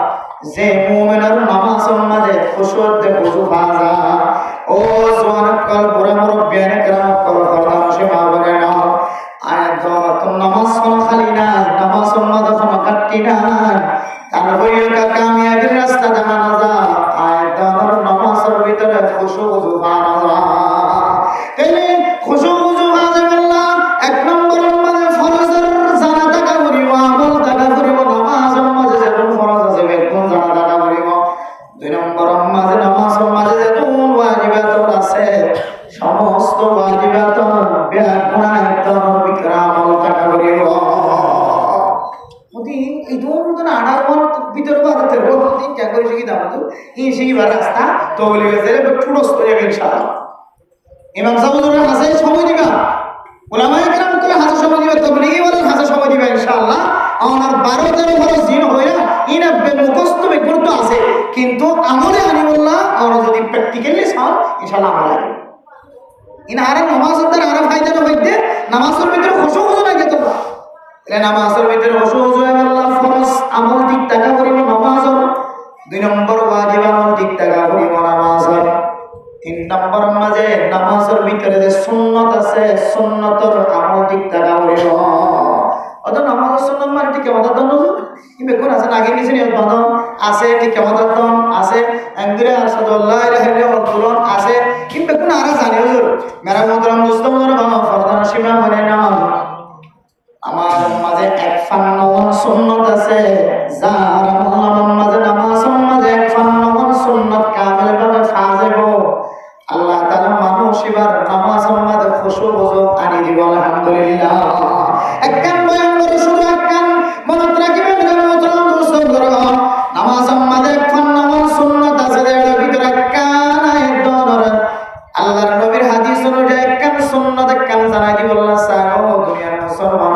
যে মুমিনের নামাজের মাঝে খুশুতে বুঝু ভাজা ও জওয়ান কল বড় মুরব্বিয়ান کرام কল ফরমান সে মাবনে না আয়াত দরে তো নামাজ কোন খালি না নামাজের মাঝে কোন কাটি না তার হইয়া কামিয়াবির রাস্তা জানা না আয়াত দরে নামাজের ভিতরে খুশু বুঝু ভাজা তাহলে খুশু বুঝু ভাজা বললাম এক ইদুন আড়ার মন ভিতরে বাধা থাকবে দিন কে করে শিখি দাম তো এই শিখিবার রাস্তা তো বলি গেছে ঠুডস করে যাবে ইনশাআল্লাহ ইমাম সাহেবের হাসে সময় দিবা ওলামায়ে কেরাম করে হাসে সময় দিবে তবলিগি বলেন হাসে সময় দিবে ইনশাআল্লাহ আমার 12-13 বছর জিন হইয়া ইনা মুখস্থ বেকুর তো আছে কিন্তু আমলে আনিবুল্লাহ আমরা যদি প্র্যাকটিক্যালি চাও ইনশাআল্লাহ আমল লাগে ইন আরে নামাজের দ্বারা আরে ফায়দা না হইতে নামাজের ভিতরে খুশু লাগে তো তাহলে নামাজের ভিতরে খুশু আল্লাহ ফরজ আমল ঠিক টাকা করিব নামাজের 2 নম্বর ওয়াজিব আমল ঠিক টাকা করিব নামাজের 3 নম্বর মাঝে নামাজের ভিতরে যে সুন্নাত আছে সুন্নাতের আমল ঠিক টাকা করিব অত নামাজের সুন্নাত মানে ঠিক কেমন দান ইবে কোন আছে আগে নিচে নিয়ত বাঁধন আছে ঠিক কেমন দান আছে আঙ্গুরে আসাদু আল্লাহ ইলাহা ইল্লাল্লাহ আছে কিন্তু কোন আর জানি হুজুর মেরা মোহতারাম মুসলিমদের বাবা ফরদান সীমা বলে না আমার মাঝে 51 সুন্নাত আছে যার আমার মাঝে নামাজের মাঝে 51 সুন্নাত কামেল ভাবে ফাজেব আল্লাহ তাআলা মানুষ এবার নামাজের মাঝে খুশু বুজু আনি দিব আলহামদুলিল্লাহ একখান বয়ান করে শুধু একখান মনে রাখবেন মেরা মোহতারাম মুসলিমদের নামাজের মাঝে 51 সুন্নাত আছে এর ভিতরে একখান আয়াত দনর আল্লাহর নবীর হাদিস অনুযায়ী একখান সুন্নাত একখান জানা কি বললা সাও দুনিয়ার মুসলমান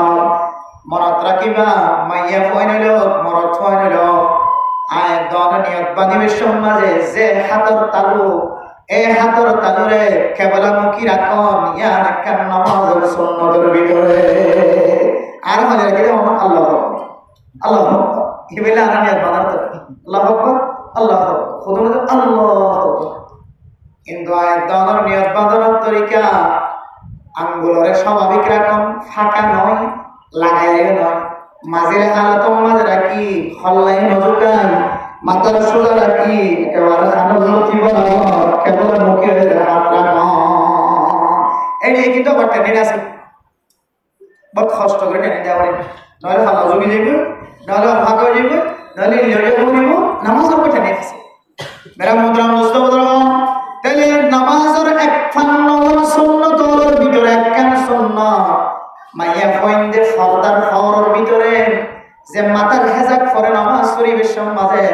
মনত রাখিবা মাইয়া ফয়নিল মরত ফয়নিল আয় দন নিয়ত বাঁধিবে সমাজে যে হাতর তালু এই হাতর তালুরে কেবলামুখী রাখন ইয়ার একখান নামাজের সুন্নতের ভিতরে আর হলে রাখিলে আল্লাহ আল্লাহ ইবেলা আর নিয়ত বাঁধার তো আল্লাহ খুদুন আল্লাহ কিন্তু আয় দনের নিয়ত বাঁধানোর তরিকা আঙ্গুলরে স্বাভাবিক রাখুন ফাঁকা নয় লাগাইলে নয় মাঝের হালত মাঝে রাখি হল্লাই নজুকাই মাথার সোজা রাখি একেবারে খানোর লতি বরাবর কেবল মুখে হাত রাখুন এই কিন্তু আবার টেনে আছে বহুত কষ্ট করে টেনে দেওয়া নইলে হালা জমি যাইব নইলে ফাঁকা হয়ে যাইব নইলে লিয়ে পড়িব নামাজ উপর টেনে আছে মেরা মুদ্রাম মুস্তফা তাহলে নামাজের 51 সুন্নতের ভিতরে একখান সুন্নাত মাইয়া ফইন্দে ফরদার ফরর ভিতরে যে মাথার হেজাক করে নামাজ পরিবেশন মাঝে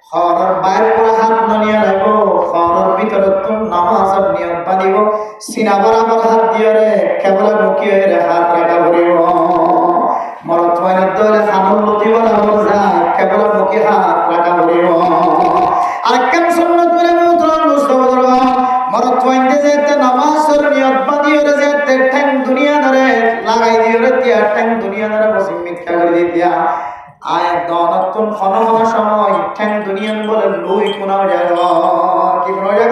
ফরর বাইর করে হাত ননিয়া লাগবো ফরর ভিতরে তুমি নামাজের নিয়ত বাঁধিব সিনা বরাবর হাত দিয়ে রে কেবল মুখিয়ে রে হাত রাখা করিব মরত ফইনের দলে খানুল লতি বরাবর যা কেবল মুখে হাত রাখা করিব আরেকখান সুন্নাত বলে মুদ্রা মুস্তফা মরত ফইন্দে যেতে নামাজের নিয়ত বাঁধিয়ে রে যেতে ঠ্যাং দুনিয়া ধরে লাগাই দিয়ে রে তিয়া ঠ্যাং দুনিয়া ধরে বসে মিথ্যা করে দিয়া আয় দনতুন ক্ষণ সময় ঠ্যাং দুনিয়ান বলে লুই কোনাও যায় কি কোনাও যায়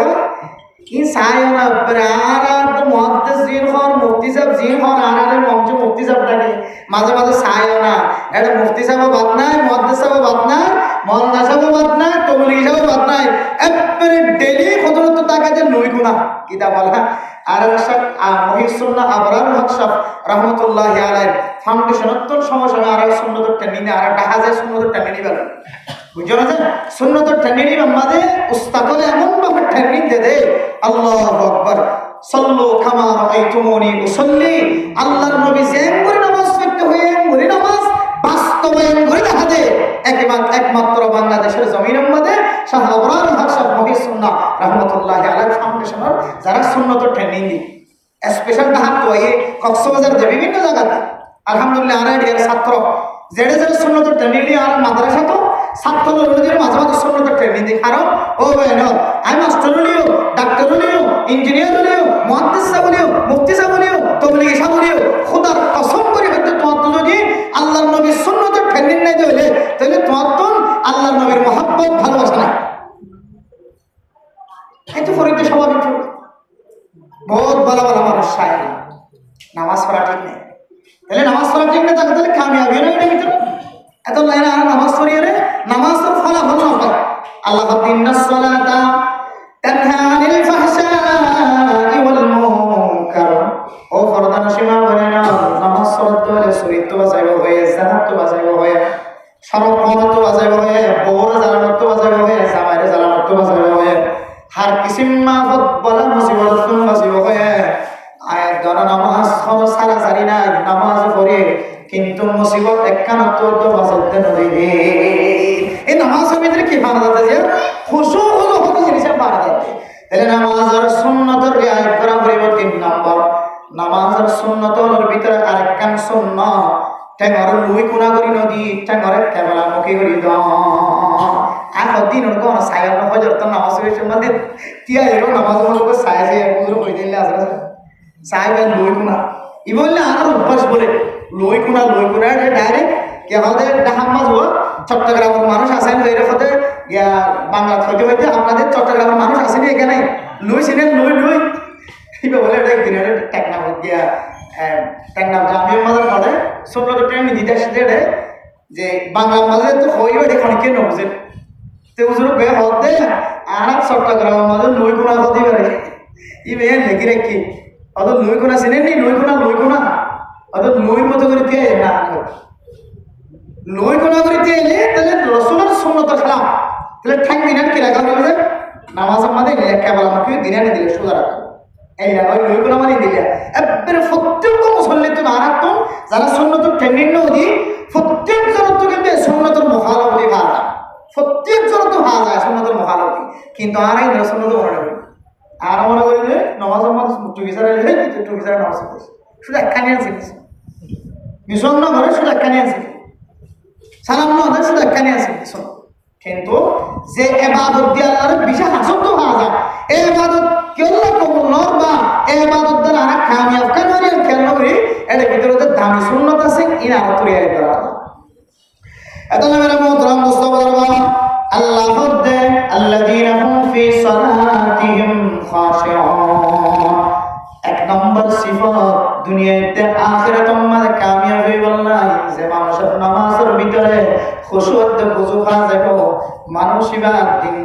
কি সায় না ব্রারা তো মুহাদ্দিস জিন হন মুফতি সাহেব জিন হন আরারে মঞ্চ মুফতি সাহেব ডাকে মাঝে মাঝে সায় না এটা মুফতি সাহেব বাদ নাই মুহাদ্দিস সাহেব বাদ নাই মওলানা সাহেব বাদ নাই তবলিগি সাহেব বাদ নাই এবারে ডেইলি কতরত তাকাতে লুই কোনা কিতা বলা আর মহিসুন্নাহ আবরার হক সাহেব রাহমাতুল্লাহি আলাইহি ফাউন্ডেশনত্তর সময় আর সুন্নতের টেনিনে আর ডাহাজে সুন্নতের টেনিনি বলে বুঝছো না সুন্নতের টেনিনি আমাদে উস্তাদলে এমন ভাবে টেনিন দে আল্লাহু আকবার সাল্লু কামা রাআইতুমুনি উসাল্লি আল্লাহর নবী যেন করে নামাজ পড়তে হয়ে করে নামাজ বাস্তবায়ন করে দেখা দে একমাত্র বাংলাদেশের জমিনের মধ্যে শাহ আবরার হক সাহেব মহিসুন্নাহ রাহমাতুল্লাহি আলাইহি ফাউন্ডেশনের যারা সুন্নতের টেনিন দি স্পেশাল ডাহাত তো এই কক্সবাজার যে বিভিন্ন জায়গাতে আলহামদুলিল্লাহ আর এর ছাত্র যেড়ে যেড়ে সুন্নতের ট্রেনিং নিয়ে আর মাদ্রাসা তো ছাত্র লোকদের মাঝে মাঝে সুন্নতের ট্রেনিং দিই কারণ ও ভাই না আমি মাস্টার হলিও ডাক্তার হলিও ইঞ্জিনিয়ার হলিও মুহাদ্দিস সাহেব হলিও মুফতি সাহেব হলিও তবলিগি সাহেব হলিও খোদার কসম করে হয়তো তোমার তো যদি আল্লাহর নবীর সুন্নতের ট্রেনিং নাই হলে তাহলে তোমার তো আল্লাহর নবীর মহব্বত ভালোবাসা নাই এই তো ফরিদে স্বাভাবিক বহুত ভালো ভালো মানুষ চায় নামাজ পড়া ঠিক নেই তাহলে নামাজ পড়া ঠিক না তাহলে কামিয়াবি না এটা ভিতরে এত লাইন আর নামাজ পড়িয়ে রে নামাজ তো ফলাফল না পায় আল্লাহ ইন্নাস সালাতা তানহা আনিল ফাহশাই ওয়াল মুনকার ও ফরদান সীমা বলে না নামাজ পড়তে হলে শরীর তো বাঁচাইব হয়ে জানাত তো বাঁচাইব হয়ে সরব তো বাঁচাইব হয়ে বউর জালানত তো বাঁচাইব হয়ে জামাইরে জালানত তো বাঁচাইব হয়ে হার কিসিম মাফত বলা মুসিবত তো বাঁচাইব হয়ে আয়াত দ্বারা নামাজ সারা সারি নাই নামাজ পড়ে কিন্তু মুসিবত একখান তো বাঁচাইতে দিবে এই নামাজের ভিতরে কি পাওয়া যাচ্ছে যে খুশু হলো হলো জিনিস পাওয়া যাচ্ছে তাহলে নামাজের সুন্নতের রিয়ায়ত করা হইব 3 নম্বর নামাজের সুন্নতের ভিতরে আরেকখান সুন্নাত টেঙর লুই কোনা করি নদী টেঙরে কেবলা মুখে করি দ আর দিন ওর কোন সাইয়ার না হজর তো নামাজ হইছে মানে তিয়া এরো নামাজ হলো সাইয়া সাইয়া বুঝলো কই দিলে আসলে সাইবেন লুই কোনা ই বললে আর অভ্যাস বলে লুই কোনা ডাইরেক্ট কে হদে ডাহামাজ হো চট্টগ্রামের মানুষ আসেন এর হদে বাংলা হইতে হইতে আপনাদের চট্টগ্রামের মানুষ আসেনি এখানে লুই সিনেন লুই ইবা বলে এটা একদিন টেকনা দিয়া টেকনা জামিয়া মাদার পড়ে ছোট্ট ট্রেন দিতে আসতে যে বাংলা মাঝে তো হই বাড়ি খনিকে নবুঝে তো উজুর বে হদে আর চট্টগ্রামের মাঝে লুই কোনা হদি পারে ই বে লেখি রেখি অত লুই কোনা সিনেন নি লুই কোনা অত লুই মতো করে দিয়ে না লুই কোনা করে দিয়ে তাহলে রসুলের সুন্নত খেলাম তাহলে ঠ্যাং দিনান কি রাখা হবে নামাজের মাঝে কেবল আমাকে দিনানি দিলে সোজা রাখা এই ওই লুই কোনা মানে দিলে একবারে প্রত্যেক মুসল্লি তো না রাখতাম যারা সুন্নত ঠ্যাঙ্গিন নদী প্রত্যেক জন তো কিন্তু সুন্নতের মুখালবতি ভাড়া যায় প্রত্যেক জন তো ভাড়া যায় সুন্নতের মুখালবতি কিন্তু আর এই সুন্নত মনে রাখবে আর মনে করি যে নামাজের মাঝে টুকিসারা টুকিসারা নামাজ পড়ছে শুধু একখানি আছে মিশন না ঘরে শুধু একখানি আছে সালাম না শুধু একখানি আছে মিশন কিন্তু যে ইবাদত দিয়ে আল্লাহর বিশাল হাসন তো হওয়া যায় এই ইবাদত কেউ কবুল নরবা এই ইবাদত দ্বারা আর কামিয়াব কানুরি খেয়াল করি এর ভিতরে যে দামি সুন্নাত আছে ইনা তৈরি করা এত মেরা মোহতরম মুস্তাফা আল্লাহ হদে আল্লাযীনা হুম ফি সালাতিহিম খাশিউন এক নম্বর সিফাত দুনিয়াতে আখিরাতের মধ্যে কামিয়াব হইবল না যে মানুষের নামাজের ভিতরে খুশুত বুঝু খাওয়া যাবে মানুষ ইবা দিন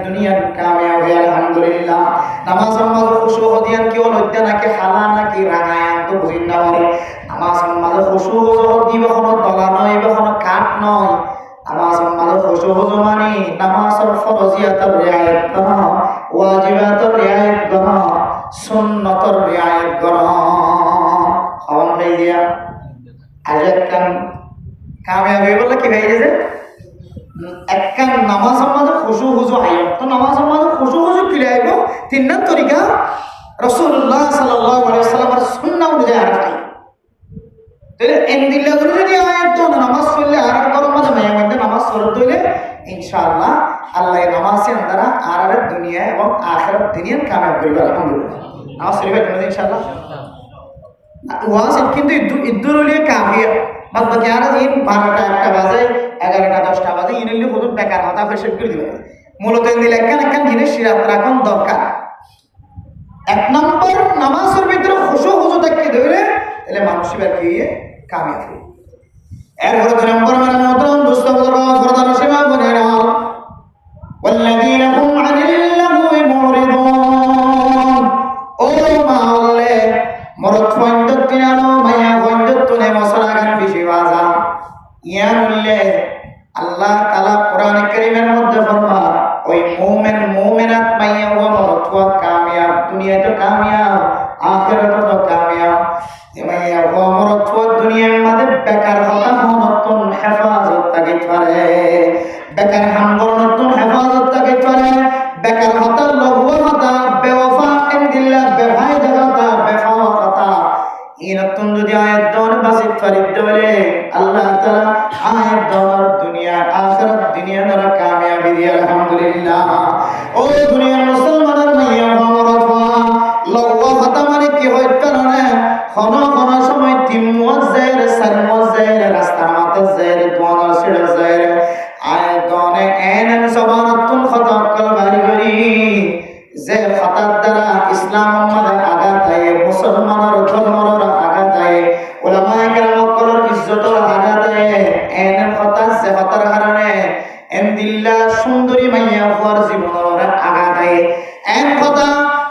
দুনিয়ার কামিয়াব হয় আলহামদুলিল্লাহ নামাজের মাঝে খুশু হদিয়ান কি হল হত্যা নাকি হালা নাকি রাঙায়ান তো বুঝিন না পারে নামাজের মাঝে খুশু দিব কোনো দলা নয় বা কোনো কাঠ নয় নামাজের মাঝে খুশু হুজু মানে নামাজের ফরজিয়াতের রিয়ায়াত করা ওয়াজিবাতের রিয়ায়াত করা সুন্নতের রিয়ায়াত করা খাওয়ান ভাই দিয়া আজাকান কামিয়াব হয়ে বললে কি হয়ে গেছে একখান নামাজের মাঝে খুশু হুজু আইব তো নামাজের মাঝে খুশু হুজু কিলে আইব 3 নং তরিকা রাসূলুল্লাহ সাল্লাল্লাহু আলাইহি ওয়াসাল্লামের সুন্নাহ অনুযায়ী আর খাই তাহলে এন্দিল্লা করে যদি আয়াত তো নামাজ পড়লে আর গরম মাঝে মেয়ে নামাজ পড়তে হইলে ইনশাআল্লাহ আল্লাহ নামাজের দ্বারা আর দুনিয়া এবং আখিরাত দুনিয়ার কামিয়াব করবে আলহামদুলিল্লাহ নামাজ পড়বে ইনশাআল্লাহ ওয়াজ কিন্তু ইদ্দুরুলিয়ে কাফিয়া বাদ বাকি আর দিন 12টা 1টা বাজে 11টা 10টা বাজে ইনলি হুদুর বেকার হাতা ফেসেট করে দিবে মূলত দিলে একখান জিনিস সিরাত রাখন দরকার এক নম্বর নামাজের ভিতরে খুশু হুজু দেখে ধরে তাহলে মানুষ কি কামিয়াব হবে এরপরে 2 নম্বর মানে মোহতরম দুস্তবর ফরদান সীমা বনে না والذين هم عن اللغو معرضون ও মাওলে মরদ ফয়ন্দত তিনানো মায়া ফয়ন্দত তুনে মসলাগান বেশি বাজা ইয়ানুল্লে আল্লাহ তাআলা কোরআন কারীমের মধ্যে ফরমান ওই মুমিনাত মাইয়া ও মরদ ওয়া কামিয়াব দুনিয়াতে কামিয়াব আখিরাতে তো কামিয়াব মাইয়া ও মরদ ওয়া দুনিয়ার মধ্যে বেকার হতা মনতুন হেফাজত তাকে করে বেকার হামবরনতুন হেফাজত তাকে করে বেকার হতা লঘু হতা বেওফা ইনদিল্লাহ বেফায়দা হতা বেফাওয়া হতা ইনতুন যদি আয়াত দন বাসিত ফরিদ বলে আল্লাহ তাআলা আয়াত দন দুনিয়া আখিরাত দুনিয়া দ্বারা কামিয়াবি দিয়ে আলহামদুলিল্লাহ ও দুনিয়ার মুসলমানের মাইয়া মরদ লঘু হতা মানে কি হয় কারণে কোন সময় তিন মুয়াজ্জির চার মুয়াজ্জির রাস্তা মাতে যায় দোয়া ছেড়ে যায় আয়াত দনে এনন সবানতুন খতা কলবারি করি যে খতার দ্বারা ইসলাম মধ্যে আঘাত হয় মুসলমানের ধর্মের আঘাত হয় উলামায়ে কেরাম কলর ইজ্জতের আঘাত হয় এনন খতা যে খতার কারণে এমদিল্লাহ সুন্দরী মাইয়া হওয়ার জীবনের আঘাত হয় এন কথা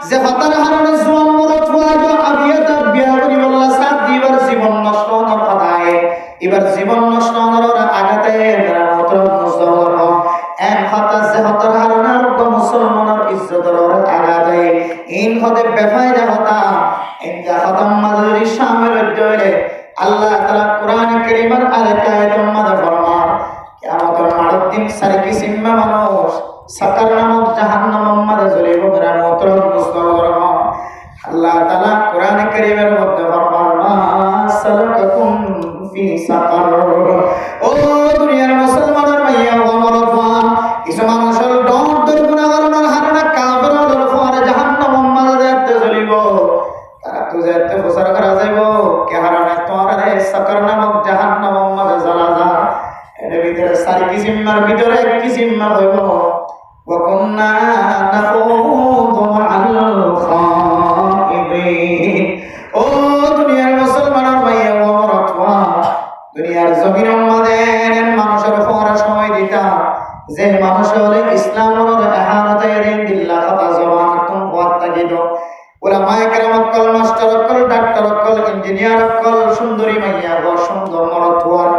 যে খতার কারণে জোয়ান মরদ হওয়ার আবিয়াতা বিয়া করি বল্লা সাথ দিবার জীবন নষ্ট হওয়ার কথা হয় এবার জীবন নষ্ট হওয়ার আঘাত হয় মোহতরম মুসলমান এন কথা যে খতার কারণে মুসলমানের ইজ্জতের আঘাত হয় ইন হতে বেফায়দা হতা ইনকা খতম মাযুরি শামিল হইলে আল্লাহ তাআলা কোরআন কারীমের আয়াতের মধ্যে ফরমান সারকি সিম্মা মানুষ সাকার নামক জাহান্নামের মধ্যে জ্বলিব করে মতরব মুস্তফা করব আল্লাহ তাআলা কোরআনে কারীমের মধ্যে ফরমান মা সালাকাকুম ফি সাকার ও দুনিয়ার মুসলমানের মাইয়া ও মরদমা কিছু মানুষের ডর গুনাহগারের হারনা কাফেরদের ফরে জাহান্নামের মধ্যে যেতে জ্বলিব তারা তো যেতে প্রচার করা যাইব কে হারানে তোমারে সাকার নামক জাহান্নামের মধ্যে জ্বলা যা এর ভিতরে সারকি সিম্মার ভিতরে কি সিম্মা হইব ওয়া কুননা নাখুদু মা'আল খাইদিন ও দুনিয়ার মুসলমানের ভাইয়া ও মরদমা দুনিয়ার জমিনের মধ্যে মানুষের ফরা সময় দিতা যে মানুষ হলে ইসলামের ইহানাতে দিন দিল্লাহ খাতা জবান তুম ওয়াত তাকিদ উলামায়ে কেরাম call master call doctor call engineer call সুন্দরী মাইয়া ও সুন্দর মরদওয়ার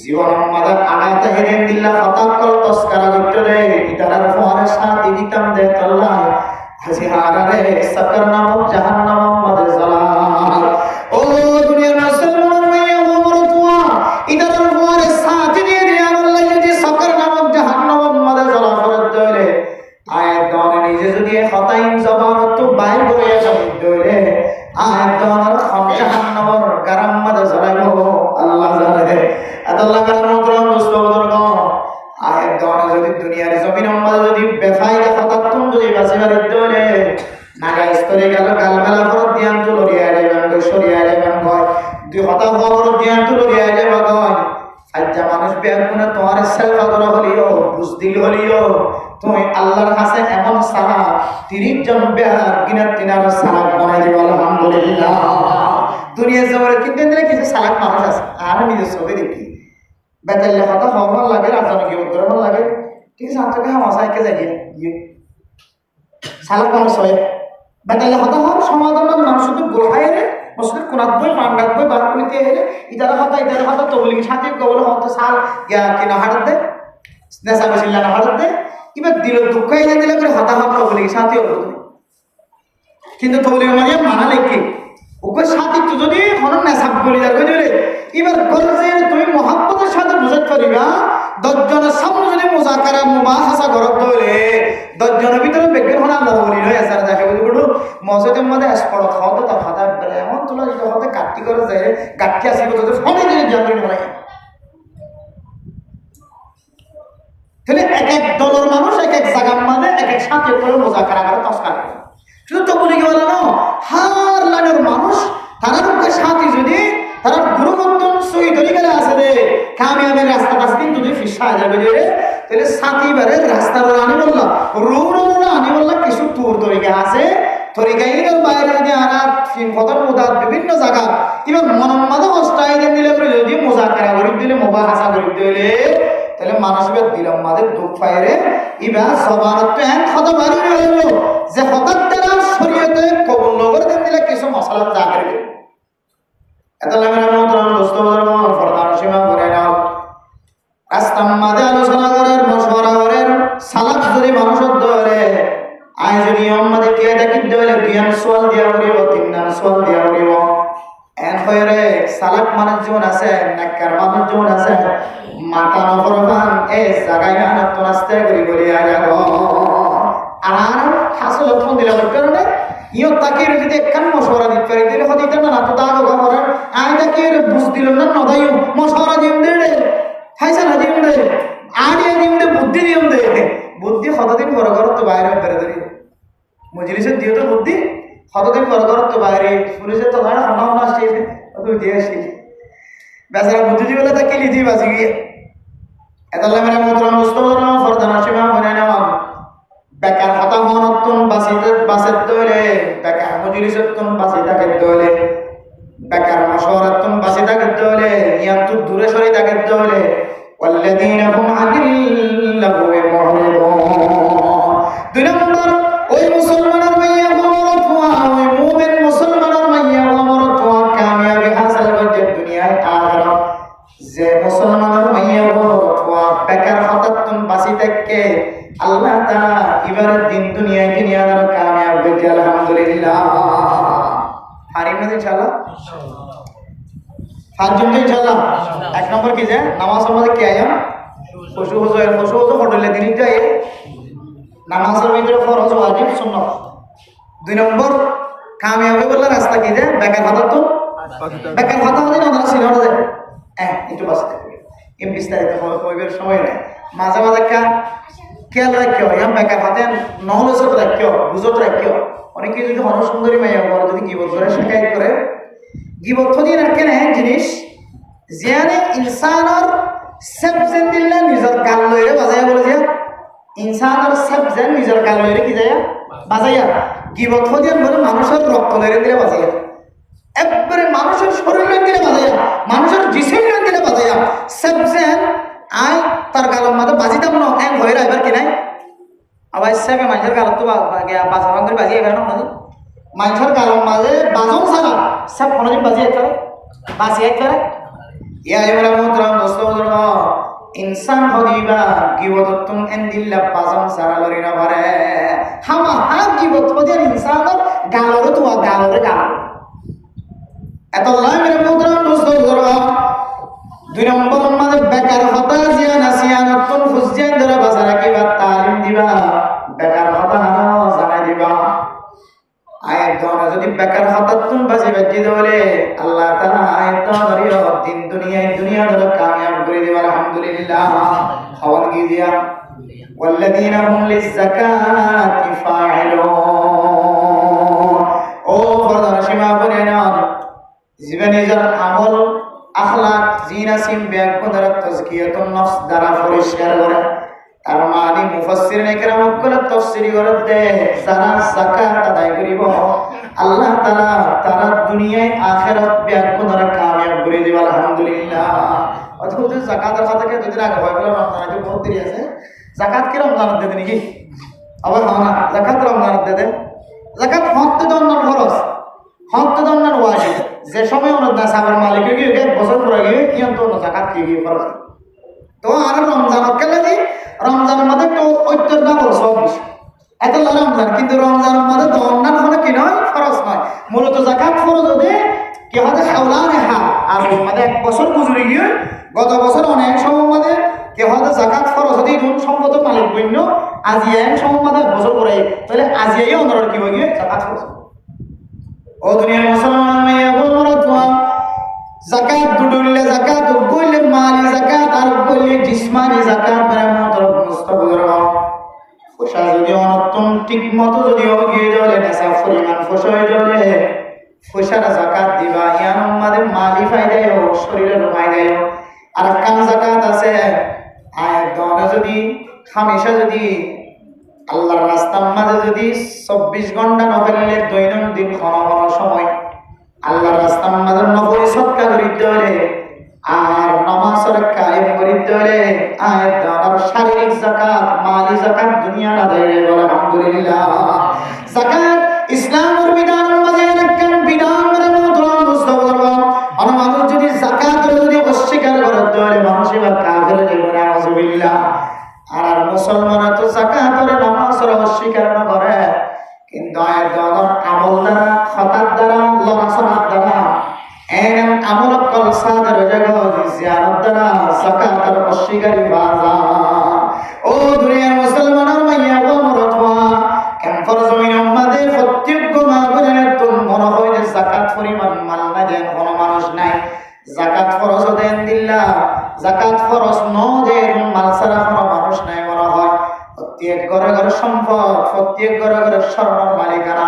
জীবনের মধ্যে আনাতে দিন দিল্লাহ খাতা কল তস্কারা গটরে ইতারার ফরা শান্তি দিতাম দে আল্লাহ হাসি হারারে সাকার নামক জাহান্নামের মধ্যে জ্বালা ও দুনিয়ার মুসলমান মাইয়া ও মরদওয়া ইতারার ফরা শান্তি দিয়ে দিয়ে আল্লাহ যদি সাকার নামক জাহান্নামের মধ্যে জ্বালা ফরত দইলে আয়াত দনে নিজে যদি খতাইন জবান তো বাইর করে যাবে দইলে আয়াত দনের খম জাহান্নামের গরম মধ্যে জ্বালাইব আল্লাহ জানে আল্লাহ কারণ করম মুস্তফা আয়াত দনে যদি দুনিয়ার জমিনের মধ্যে যদি বেফাইদা খতাতুম যদি বাসিবার দইলে নাগা স্তরে গেল গালমেলা ফরত দিয়ান তো লরিয়া যাবেন সরিয়া যাবেন হয় দুই হতা খবর দিয়ান তো লরিয়া যাবে গয় আজ মানুষ বের কোনে তোমার সেলফ করা হলিও বুঝদিল হলিও তুমি আল্লাহর কাছে এমন সালা 30 জন বের কিনা তিনার সালাত বানাই দিব আলহামদুলিল্লাহ দুনিয়া জমরে কিন্তু দিলে কিছু সালাত মানুষ আছে আর নিজে সবে দেখি বেতালে হতা হওয়ার লাগে রাজনে কি করে ভালো লাগে ঠিক আছে আপনাকে হামাসাইকে যাইয়ে সালাত মানুষ হয় বেতালে হতা হওয়ার সমাধান মানুষ তো গোলায় রে মসজিদ কোনাত বই পান্ডাত বই বার করিতে এলে ইতারা কথা তবলিগ সাথে কবল হতে সাল ইয়া কিনা হাড় দে নেশা বসিলা না হাড় দে এবার দিল দুঃখ এনে দিলে করে হতা হত তবলিগ সাথে হতো কিন্তু তবলিগ মানে মানা লেখে ওকে সাথে তো যদি হন নেশা বলি যাবে দিলে এবার গরজে তুমি মহব্বতের সাথে বুঝাতে পারিবা 10 জনের সামনে যদি মুজাকারা মুবাহাসা করত হলে 10 জনের ভিতরে বেকের হন আল্লাহ বলি নয় এসার যাকে বলি বড় মসজিদের মধ্যে স্পড় খাওয়া তো ফাদা বলে এমন তোলা যেটা হতে কাটটি করে যায় গাটটি আসিব তো ফোনে দিয়ে জানতে পারে তাহলে এক এক দলের মানুষ এক এক জায়গার মধ্যে এক এক সাথে করে মুজাকারা করে তসকার করে শুধু তো বলি কি বলা না হার লানের মানুষ তারা লোকের সাথে যদি তারা গুরুমত্তম সই তরিকালে আছে রে কামিয়াবের রাস্তা পাশে যদি ফিসা যাবে রে তাহলে সাথীবারের রাস্তা আনি বললাম রৌরৌরা আনি বললাম কিছু তুর তরিকা আছে তরিকাইনের বাইরে যদি আনাত ফিনফতর মুদাত বিভিন্ন জায়গা এবার মনম্মাদে অষ্টাই দিন দিলে যদি মুজাকারা করে দিলে মুবাহাসা করে দিলে তাহলে মানুষের দিলাম মাদের দুঃখ পাইরে এবার সবারত এক কথা বাড়ি রইল যে হঠাৎ তারা শরীয়তে কবুল করে দিন দিলে কিছু মশলা যা করে দেবে এত লাগের মন্ত্রণ মুস্তফার ফরমান সীমা করে নাও রাস্তার মাঝে আলোচনা করার মশওয়ারা করার সালাত যদি মানুষের ধরে আয় যদি আমাদের কে দেখি ধরে জ্ঞান সোয়াল দিয়া করিব 3 নাম সোয়াল দিয়া করিব এন হইরে সালাত মানুষ জীবন আছে নাকার মানুষ জীবন আছে মাতা নফরমান এ জায়গায় আনা তো রাস্তা করি বলি আয়া গো আর হাসল ফোন দিলা কারণে ইও তাকে যদি একখান মশওয়ারা দিতে পারি দিলে হতে এটা না তো দাগ খবর আয় তাকে বুঝ দিল না নদাইও মশওয়ারা দিম দে ফাইসা না দিম দে আড়িয়া দিম দে বুদ্ধি দিম দে বুদ্ধি কতদিন বড় করত তো বাইরে বেরে ধরি মজলিসের দিও তো বুদ্ধি কতদিন বড় করত তো বাইরে পুলিশের তো না হনা হনা আসছে তুই দিয়ে আসি বেচারা বুদ্ধি বলে তাকে লিদি বাজি গিয়ে এতাল্লাহ মেরা মোহতরম মুস্তফা ফরদান আসিমা মনে নেওয়া বেকার হতা হনতুন বাসের দলে বেকার মজলিসতুন বাসি থাকে দলে বেকার মশওয়ারাতুন বাসি থাকে দলে ইয়ান্তু দূরে সরে থাকে দলে ওয়াল্লাযীনা হুম আনিল লাগwi মুরিদুন দুই নম্বর ওই মুসলমানের মাইয়া মরতওয়া ওই মুমিন মুসলমানের মাইয়া মরতওয়া কামিয়াবি হাসিল করতে দুনিয়ায় আখিরাত যে মুসলমানের মাইয়া মরতওয়া বেকার হতাতুন বাসি থাকে আল্লাহ তাআলা এবারে দিন দুনিয়ায় দুনিয়ার কামিয়াব হইতে আলহামদুলিল্লাহ হারিম না ইনশাআল্লাহ পাঁচজন তো ইনশাআল্লাহ এক নম্বর কি যে নামাজের মধ্যে কি আয়াম পশু হোটেলে দিনই যায় নামাজের ভিতরে ফরজ ওয়াজিব সুন্নাত। 2 নম্বর কামিয়াবি বললে রাস্তা কি যে বেকার কথা তো বেকার কথা হলে না ছিল না যে একটু বাঁচতে থাকবে এম বিস্তারিত কইবার সময় নেই। মাঝে মাঝে খেয়াল রাখিও ইয়াম বেকার হাতে নলেজত রাখিও বুঝত রাখিও। অনেকে যদি হর সুন্দরী মাইয়া বলে যদি গিবত করে শিকায়ত করে গিবত দিয়ে রাখেন জিনিস জিয়ানে ইনসানের সেবজেন দিলে নিজের গাল লইরে বাজাইয়া বলে যে ইনসানের সেবজেন নিজের গাল লইরে কি যায় বাজাইয়া গিবত দিয়ে বলে মানুষের রক্ত লইরে দিলে বাজাইয়া একবারে মানুষের শরীর দিলে বাজাইয়া মানুষের জিসিম দিলে বাজাইয়া সেবজেন আই তার গালের মাঝে বাজিতাম না এক হয়ে এবার কি নাই আবার হিসাবে মানুষের গালত তো বাজা করে বাজিয়ে এবার না মানুষের গালের মাঝে বাজন ছাড়া সব কোনোদিন বাজিয়ে করে বাজিয়ে করে ইয়া এবার মুদ্রাম দোস্ত ইনসান হদিবা গিবততুম এন্দিল্লা বাজন ছাড়া লরি না পারে হামা হাত গিবত হদিয়ার ইনসানের গালরে তো গালরে গাল এত লাই মেরে মুদ্রাম দোস্ত 2 নম্বর আমাদের বেকার হতা জিয়ানা সিয়ানাতুন ফুজিয়ান ধরে বাজারে কি বা তালিম দিবা বেকার হতা না জানাই দিবা। আয়াত দনা যদি বেকার হতাতুন বাজে বাজি দলে আল্লাহ তাআলা আয়াত দরিয়া দিন দুনিয়া ধরে কামিয়াব করে দিবা। আলহামদুলিল্লাহ খাওয়ান গিয়া ওয়াল্লাযীনা হুম লিয-যাকাতি ফাইলুন। ও ফরদার সীমা বনে না জীবনে যার আমল আখলাক জিনাসিম ব্যাকগুণের তাজকিয়াতুন নফস দ্বারা পরিষ্কার করে। তার মানে মুফাসসিরিন ইকরাম কল তাফসীর করে দে যারা যাকাত আদায় করিব আল্লাহ তাআলা তারা দুনিয়ায় আখিরাত ব্যাকগুণের কামিয়াব করে দিবা। আলহামদুলিল্লাহ। অথচ যাকাতের কথাকে যদি আগে হয় বলে রমজানে বহুত দেরি আছে। যাকাত কি রমজানের দেবে নাকি? আবার না যাকাত রমজানের দেবে। যাকাত হক তো দন্নার খরচ হক তো দন্নার ওয়াজিব। যে সময় ওনার সাবার মালিক গিয়ে বছর পরে গিয়ে ইয়ন তো জাকাত গিয়ে করবে তো আর রমজানের কেলে যে রমজানের মধ্যে তো ঐত্যর দাম সব বেশি এত রমজান কিন্তু রমজানের মধ্যে দন্নার হলে কি নয় খরচ নয় মূলত জাকাত ফরজ হবে কি হতে হাওলানে হা আর মধ্যে 1 বছর গুজরে গিয়ে গত বছর অনেক সময় মধ্যে কি হতে জাকাত ফরজ হতে কোন সম্পদ মালিক বন্য আজি এক সময় মধ্যে বছর পরে তাহলে আজিই অনর কি হয়ে গিয়ে জাকাত ফরজ। ও দুনিয়ার মুসলমান মাইয়া বলরা যাকাত দুডুল্লে যাকাত কইলে মালি যাকাত আর কইলে জিসমানি যাকাত মানে মতর মুস্তাবর ফসা যদি অনতম ঠিক মতো যদি গিয়ে যাবে নেশা পরিমাণ ফসা হয়ে যাবে ফসার যাকাত দিবা ইয়ান আমাদের মালি ফায়দায় হোক শরীরের ফায়দায় হোক। আর কান যাকাত আছে আয় দনে যদি হামেশা যদি আল্লাহর রাস্তার মাঝে যদি 24 ঘন্টা নফেলে দৈনন্দিন ক্ষণ সময় আল্লাহর রাস্তার মাঝে নফল সদকা করিতে হলে আর নামাজের কায়েম করিতে হলে আর শারীরিক যাকাত মালি যাকাত দুনিয়া না দেয় বলে আলহামদুলিল্লাহ। যাকাত ইসলামের বিধানের মাঝে একটা বিধান মানে মুদ্রা মুস্তাবর আর মানুষ যদি যাকাত যদি অস্বীকার করে তাহলে মানুষ এবার কাফের হয়ে যাবে আউযুবিল্লাহ। আর মুসলমানরা তো যাকাতের নামাজের অস্বীকার না করে কিন্তু আয়াতের আমল দ্বারা খাতার দ্বারা লড়াছড়ার দ্বারা এন আমল কল সাদর জগৎ জিয়ারত দ্বারা যাকাতের অস্বীকারী বাজা। ও দুনিয়ার মুসলমানের মাইয়া বমরতওয়া কেন ফরজ মিন উম্মাদের প্রত্যেক মা বলেন তুমি মনে হয় যে যাকাত পরিমাণ মাল না দেন কোন মানুষ নাই। যাকাত ফরজ দেন দিল্লাহ যাকাত ফরজ ন দেন মাল ছাড়া কোন মানুষ নাই মনে হয়। প্রত্যেক ঘরে ঘরে সম্পদ প্রত্যেক ঘরে ঘরে স্বর্ণের মালিকানা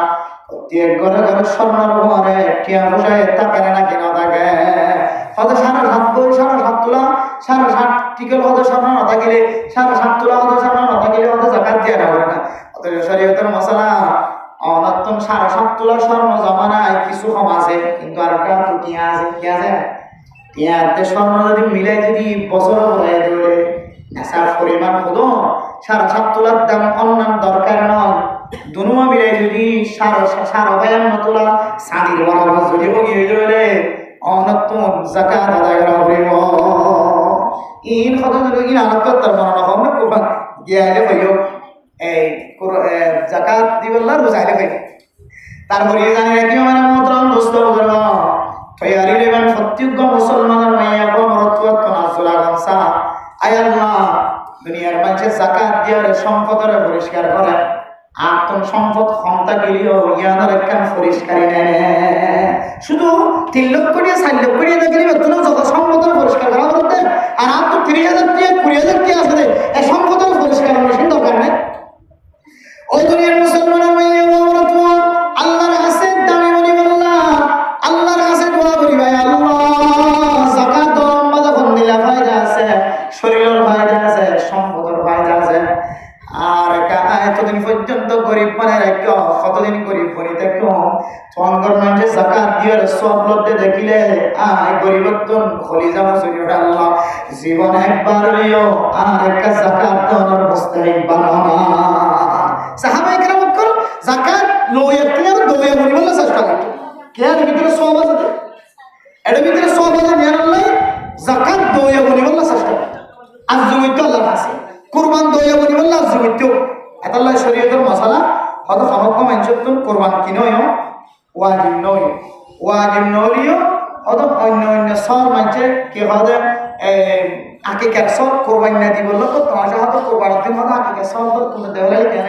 প্রত্যেক ঘরে ঘরে স্বর্ণের ঘরে টিয়া বসায় থাকে না কিনা থাকে হয়তো 7.5 বই 7.5 তোলা 7.5 টিকেল হয়তো স্বর্ণ না থাকিলে 7.5 তোলা হয়তো স্বর্ণ না থাকিলে হয়তো যাকাত দিয়ে না করে না। অতএব শরীয়তের মশলা অনত্তম 7.5 তোলা স্বর্ণ জমানায় কিছু কম আছে কিন্তু আর একটা টিয়া আছে কি আছে টিয়াতে স্বর্ণ যদি মিলাই যদি বছর বলে দেবে নেশার পরিমাণ হলো 7.5 তোলার দাম অন্যান্য দরকার নয়। দুনুয়া মিলাই যদি 52 তোলা সাদির বরাবর যদি হয়ে যাবে অনত্তম যাকাত আদায় করা হইব। ইন কথা যদি কি আনত তার মনে হবে না কোবা গিয়ালে হইও এই যাকাত দিবল্লা রোজাইলে হই তারপরে জানি রাখি মানে মতরাম দোস্ত করব তৈয়ারি লেবেন প্রত্যেক মুসলমানের মাইয়া বমরতওয়াত নাজুলা গামসা আয় আল্লাহ দুনিয়ার মানুষের জাকাত দিয়ে সম্পদের পরিষ্কার করে আর তোর সম্পদ ক্ষমতা গেলেও ইয়ানোর একখান পরিষ্কারই নেই শুধু 3 লক্ষ দিয়ে 4 লক্ষ দিয়ে দেখলে বেতনও যত সম্পদের পরিষ্কার করা বলতে আর আর তো 30,000 দিয়ে 20,000 দিয়ে আসলে এই সম্পদের পরিষ্কার মেশিন দরকার নেই ওই দুনিয়ার মুসলমানের মেয়ে আমরা তো আল্লাহর কাছে দামি বলি বললাম আল্লাহর কাছে দোয়া করি ভাই আল্লাহ যাকাত দরম্মা যখন দিলা ফায়দা আছে শরীরের ফায়দা আছে সম্পদের ফায়দা আছে আর এতদিন পর্যন্ত গরিব মানে রাখো কতদিন গরিব বনি দেখো তোমার মানুষের যাকাত দিয়ে সব লব্ধে দেখিলে গরিবত্তন খলি যাওয়া শরীর আল্লাহ জীবন একবার হইও আর একটা যাকাত দেওয়ার অবস্থায় বানানা সাহাবায়ে কেরাম কল যাকাত লইয়া আর দইয়া বলি বলে চেষ্টা করতো কেন ভিতরে সব আছে এর ভিতরে সব আছে নিয়ার আল্লাহ যাকাত দইয়া বলি বলে চেষ্টা করতো আজ জমিতে আল্লাহ আছে কুরবান দইয়া বলি বলে আজ জমিতে এতাল্লাহ শরীয়তের মশলা হয়তো সমগ্র মানুষের কোরবান কিনোয় ওয়াজিব নলিও হয়তো অন্য অন্য সব মানুষের কি হবে আকিকার সব কোরবান না দিব লোক তোমার হয়তো কোরবানের দিন হয়তো আকিকার সব তুমি দেওয়ালে কেন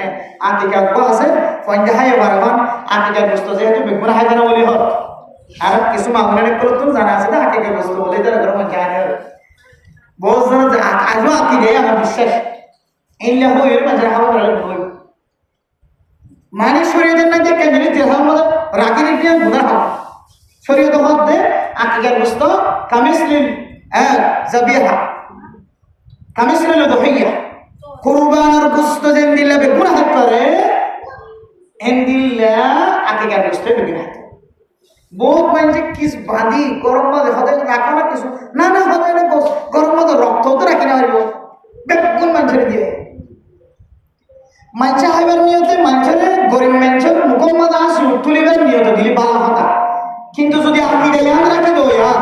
আকিকার গো আছে পঞ্জা হাই বারবার আকিকার বস্তু যেহেতু বেগুন হাই কেন বলি হোক আর কিছু মামুনের করতো জানা আছে না আকিকার বস্তু বলে তারা ঘর মধ্যে আনে বহুত জানা যে আজও আকি দেয় আমার বিশ্বাস এইলা হইল মাঝে হাওয়া করে হইল মানে শরীয়তের না যে কেন্দ্রিক দেহার মধ্যে রাখি দিয়ে গুনাহ হয় শরীয়তের মধ্যে আকিকার বস্তু কামিসলিল জাবিহা কামিসলিল দহিয়া কুরবানের বস্তু যেন দিলে গুনাহ করে এন দিলে আকিকার বস্তু গুনাহ বহুত মানুষ কিস বাঁধি গরম মধ্যে হতে রাখো না কিছু না না হতে না গরম মধ্যে রক্ত তো রাখি না পারবো বেগুন মানুষের দিয়ে মানুষ হাইবার নিয়তে মানুষের গরিব মানুষের মুখের মধ্যে আসি তুলিবার নিয়ত দিলি বালা কথা কিন্তু যদি আপনি দেয়ান রাখে দইয়া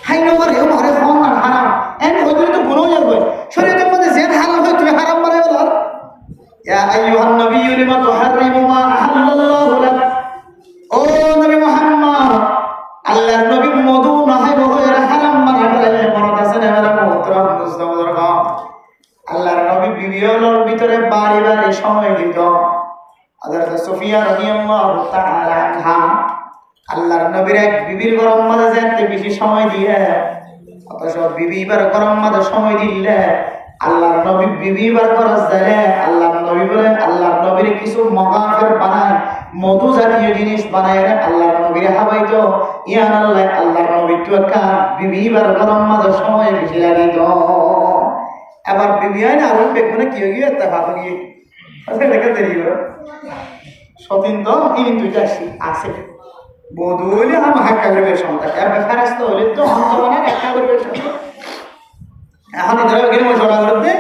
হাই নম্বর হেউ মারে হন না হারাম এন হইলে তো গুনাহ যাবে শরীয়তের মধ্যে যেন হারাম হয় তুমি হারাম বানাই বলার ইয়া আইয়ুহান নাবিয়্যু লিমা তুহাররিমু মা আহাল্লাল্লাহু লাক ও নবী মুহাম্মদ আল্লাহর নবী মধু না হয় বহরে হারাম বানাই ফেলাইলে মনত আছে না মেরা মুহতরম মুস্তাফার আল্লাহর নবী বিবিয়র ভিতরে বাড়ি বাড়ি সময় দিত হযরত সুফিয়া রাদিয়াল্লাহু তাআলা আনহা আল্লাহর নবীর এক বিবির গরম মাঝে যেতে বেশি সময় দিয়ে অথচ বিবিবার গরম মাঝে সময় দিলে আল্লাহর নবী বিবিবার খরচ দেয় আল্লাহর নবী বলে আল্লাহর নবীর কিছু মগাফের বানায় মধু জাতীয় জিনিস বানায় আল্লাহর নবীর হাবাইতো ইয়ান আল্লাহ আল্লাহর নবীর তো একটা বিবিবার গরম মাঝে সময় বেশি লাগিত এবার বিবি হয় না আরো বেগুনে কি হয়ে গিয়ে ভাবো গিয়ে দেখে দেরি করে সতীন তো ইনি দুইটা আছে বধু হইলে আমার হাক্কা করবে সন্তান আর ফেরাস্ত হইলে তো হন্তমানের একটা করবে সন্তান এখন এদের গেলে মশলা করতে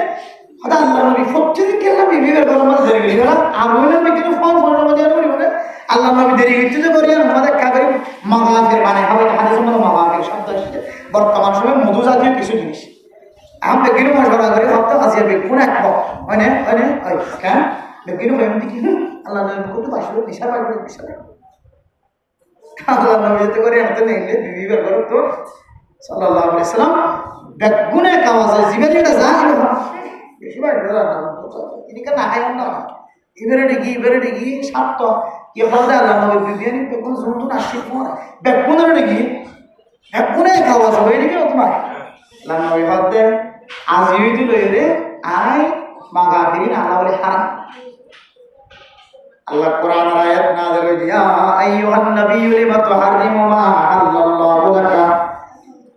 হঠাৎ আল্লাহ নবী প্রতিদিন কেন বিবির গরম মাঝে দেরি গেলি ওরা আমি নবী কিন্তু ফোন মধ্যে করি বলে আল্লাহ নবী দেরি গেছে যে করি আর আমাদের কাগরি মাগাফের মানে হবে হাদিসের মধ্যে মাগাফের শব্দ আসছে বর্তমান সময় মধু জাতীয় কিছু জিনিস আমি বেগিনো মশলা করি ভাবতে হাসিয়া বেগুন একব হয় না ওই কেন বেগিনো হয় এমনি কি আল্লাহ নবী কত বাসুর পেশা পাই করে পেশা আল্লাহ নবী যেতে করে এত নেইলে বিবি ব্যবহার তো সাল্লাল্লাহু আলাইহি সাল্লাম বেগুনে কাওয়াজ জিবের এটা যায় না বেশি ভাই বলা না এদিকে না খাই না ইবেরে ডিগি সাত কি হদা আল্লাহ নবী বিবিয়ানি বেগুন জুনু না আসি পর বেগুনের ডিগি বেগুনে কাওয়াজ হবে এদিকে তোমার আল্লাহ নবী হদে আজি হইতো লইলে আই মাগাফিরিন আল্লাহ বলে হারাম আল্লাহ কোরআন আয়াত নাযিল করে ইয়া আইয়ুহান নাবিয়্যু লিমা তুহাররিমু মা আহাল্লাল্লাহু লাকা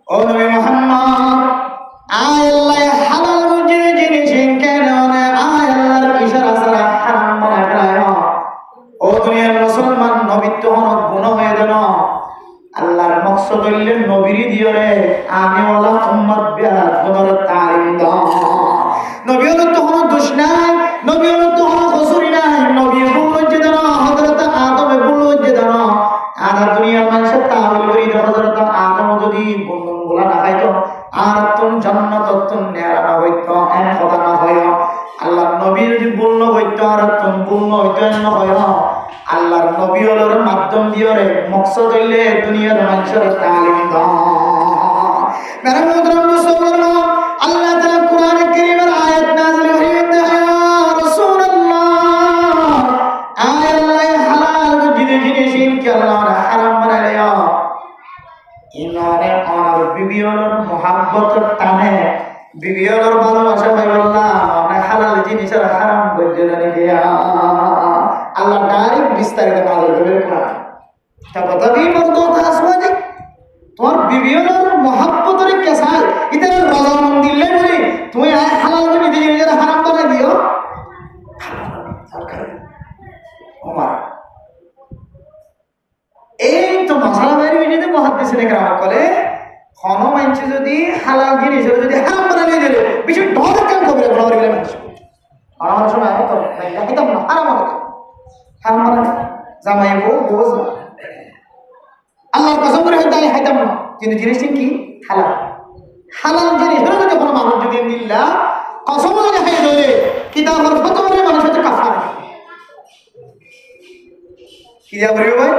ও নবী মুহাম্মদ আল্লাহ হালাল রুজি জিনিস কেন না আল্লাহর ইশারা ছাড়া হারাম বানায় ফেলায় ও দুনিয়ার মুসলমান নবীত্ব হন গুনাহ হয়ে গেল আল্লাহর মাকসাদ হইল নবীর দিয়রে আমি ওয়ালা উম্মত বিয়া গুনার তালিম দাও নবী হলো তো কোনো দোষ নাই নবী হলো তো কোনো কসুর নাই নবী দুনিয়ার মানুষের তাহলে করি হযরত আদম যদি গুণগুলা না খাইতো আর তুম জান্নাত তুম নেয়ারা হইতো এন কথা না হয় আল্লাহর নবী যদি বলল হইতো আর তুম বলল হইতো এন হয় আল্লাহর নবী হলোর মাধ্যম দিয়ে মকসদ হইলে দুনিয়ার মানুষের তালিম দাও মেরা মুহতারাম মুসলমান আল্লাহ তাআলা কোরআনে কারীমের আয়াত নাযিল সারা হারাম বলছেন আল্লাহ ডাইরেক্ট বিস্তারিত নাযিল করে কোরআন তা কথা কি বলতো আসমানি তোমার বিবিয়র মহাব্বতের কেসাল এটা রজামন দিলে বলি তুমি হালাল করে নিজে নিজের হারাম বানাই দিও ওমর এই তো মশলা বাইরে যদি মহাদ্দিসিন کرام বলে কোন মানুষ যদি হালাল জিনিস যদি হারাম বানাই দিলে বেশি ডর কেন করবে বড় বড় মানুষ আমার সময় তো একদম হারাম হবে হারাম মানে জামাই বউ বোঝ আল্লাহর কসম করে হয়তো খাইতাম না কিন্তু জিনিসটা কি হালাল হালাল জিনিস যদি কোনো মানুষ যদি দিল্লা কসম যদি খাই ধরে কিতাবের ফতোয়ারে মানুষ হয়তো কাফারা কি যা বলবে ভাই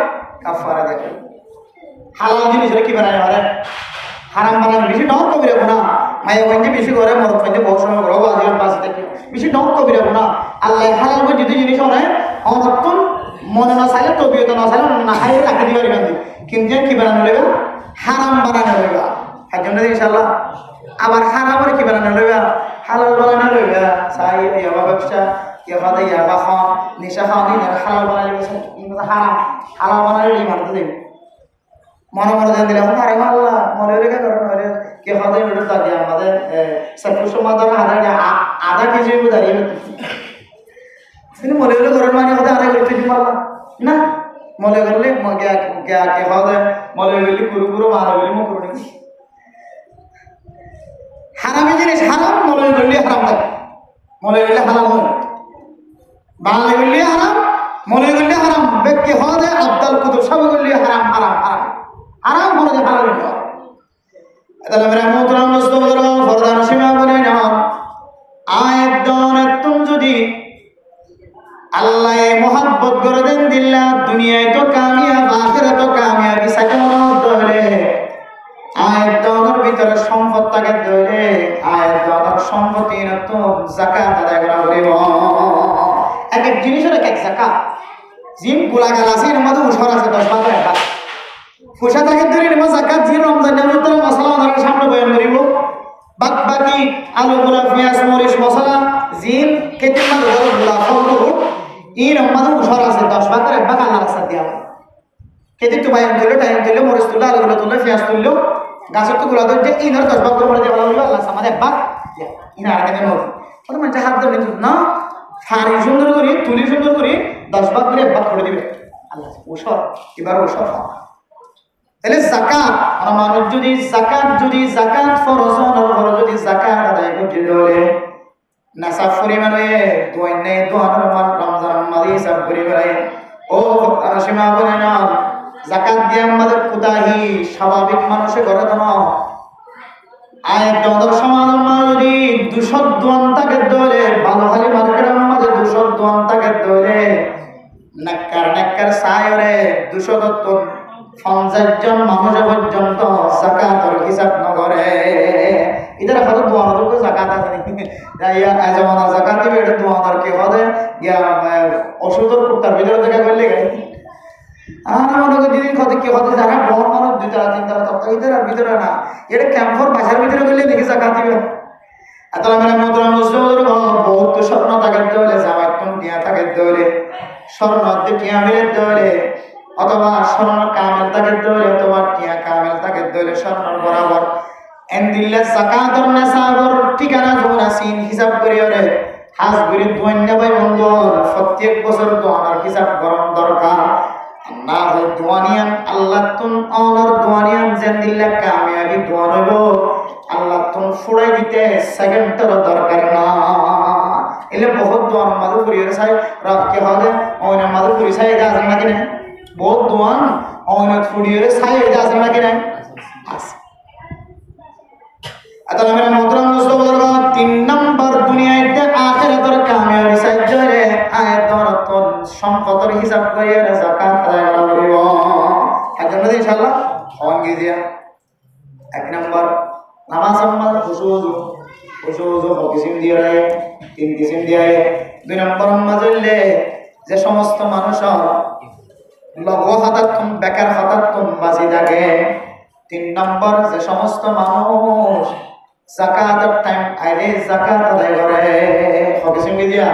কাফারা দেবে হালাল জিনিস কি বানায় আরে হারাম বানায় বেশি ডর কবি রাখবো না মায়া ওইনে বেশি করে মরদ ফাইতে বহু সময় বড় বাজির পাশে থেকে বেশি ডর কবি রাখবো না আল্লাহ হালাল করে যদি জিনিস হয় অনর্থন মনে না চাইলে তবিয়ত না চাইলে না খাইলে রাখি দিবে কিন্তু কিন্তু কি বানানো লেবে হারাম বানানো লেবে তার জন্য ইনশাআল্লাহ আবার হারামের কি বানানো লেবে হালাল বানানো লেবে চাই ইয়াবা ব্যবসা ইয়াবা ইয়াবা খান নিশা খান হালাল বানাই লেবে কিন্তু হারাম হালাল বানালে মানতে দেবে মনে মনে দেন দিলে আরে আল্লাহ মনে রেখে করো নইলে কে হাতে ভিডিও থাকে আমাদের সবকিছু সমাধান আধা কেজি দাঁড়িয়ে কিন্তু মনে হলে ঘরের মানে হতে আধা করতে পারলাম না মনে করলে কে হবে মনে হলে কুরু কুরু মারা হলে মুখ করে হারামি জিনিস হারাম মনে করলে হারাম থাকে মনে করলে হারাম হয় বাংলা করলে হারাম মনে করলে হারাম ব্যক্তি হওয়া আব্দাল কুতুব সব করলে হারাম হারাম হারাম হারাম মনে যে হারাম তাহলে মেরা মোহতরাম দোস্ত বুজুর্গ ফরদান সীমা বলে না আয়াত দান তুম যদি আল্লাহ মোহাব্বত করে দেন দিল্লা দুনিয়ায় তো কামিয়াব আখিরাতে কামিয়াবি সাকে মনত ধরে আয়াত দানের ভিতরে সম্পদ থাকে ধরে আয়াত দানের সম্পত্তি না তো যাকাত আদায় করা হইব এক এক জিনিসের এক এক যাকাত জিম গোলাগাল আছে এর মধ্যে উসর আছে 10 টাকা একটা ফুসা থাকে ধরে নিমা যাকাত জি রমজানের ভিতরে মশলা ধরে সামনে বয়ান করিব বাদ বাকি আলু গোলা পেঁয়াজ মরিচ মশলা জিম কেটে মানে গোলা ফল এই রমজান উসর আছে 10 টাকা এক টাকা আল্লাহর রাস্তা দিয়া কেটে তো বয়ান দিল টাইম দিল মরিচ তুললো আলু গোলা তুললো পেঁয়াজ তুললো গাছের তো গোলা ধরে এই ধর 10 টাকা করে দেওয়া হলো আল্লাহ আমাদের এক বাক ইনা আর কেন নয় ওটা মানে হাত ধরে না ফারি সুন্দর করে তুলি সুন্দর করে 10 ভাগ করে এক ভাগ করে দিবে আল্লাহ ওসর এবার ওসর তাহলে যাকাত আর মানুষ যদি যাকাত ফরজ নর যদি যাকাত আদায় করতে হলে নাসাব পরিমাণে দোয়াইনে দোয়ানোর মান রমজান মাদি সব পরিবারে ও আরশিমা বলে না যাকাত দিয়ে আমাদের কুতাহি স্বাভাবিক মানুষের ঘরে দাও আয়াত দর সমাধান যদি 200 দোয়ান তাকে ধরে ভালো খালি মার্কেটের মধ্যে 200 দোয়ান তাকে ধরে নাক্কার সায়রে 250 জন মানুষ পর্যন্ত যাকাতের হিসাব নগরে ইদার হাতে দোয়ানোর কো যাকাত আছে ইয়া আজমানা যাকাত দিবে এটা দোয়ানোর কি হবে ইয়া ওষুধের কুত্তার ভিতরে দেখা করলে আর মনে করি দিন কত কি হতে জায়গা বড় মানুষ 2 3 তত্ত্ব ভিতরে না এটা ক্যাম্পর বাসার ভিতরে করলে দেখি যাকাত দিবে এত মেরা মোহতরাম মুসলিমদের বহুত স্বপ্ন থাকে দলে জামাত কোন দিয়া থাকে দলে স্বর্ণ টিয়া মিলে দলে অথবা স্বর্ণ কামেল থাকে দলে অথবা টিয়া কামেল থাকে দলে স্বর্ণ বরাবর এন্দিল্লা যাকাতুন নাসাবর ঠিকানা যখন আসিন হিসাব করিওরে হাজ গরিব বন্যা ভাই বন্ধু প্রত্যেক বছর দোয়ার হিসাব গরম দরকার না হয় দোয়ানিয়ান আল্লাহ তুন অনর দোয়ানিয়ান জেন্দিল্লা কামিয়াবি দোয়ান হইব আল্লাহ তুন ফুড়াই দিতে সেকেন্ডের দরকার না এলে বহুত দোয়ান মাদু করিয়ে চাই রাখকে হবে অনেক মাদু করি চাই এটা আছে নাকি না বহুত দোয়ান অনেক ফুড়িয়ে চাই এটা আছে নাকি না আছে আতালা মেরা মোহতরাম মুসলিমদের 3 নাম্বার দুনিয়াতে আখিরাতের কামিয়াবি চাই জরে আয়াতর কোন সম্পদের হিসাব করিয়ে যাকাত আদায় করা হইব এজন্য ইনশাআল্লাহ অঙ্গে দিয়া 1 নাম্বার নামাজ সম্মান খুশুজু কিসিম দিয়ে রায় 3 কিসিম দিয়ে 2 নাম্বার মাজলে যে সমস্ত মানুষ লগো হাতাতুম বেকার হাতাতুম বাজি থাকে 3 নাম্বার যে সমস্ত মানুষ জাকাতের টাইম আইলে জাকাত আদায় করে হবে সঙ্গে দিয়া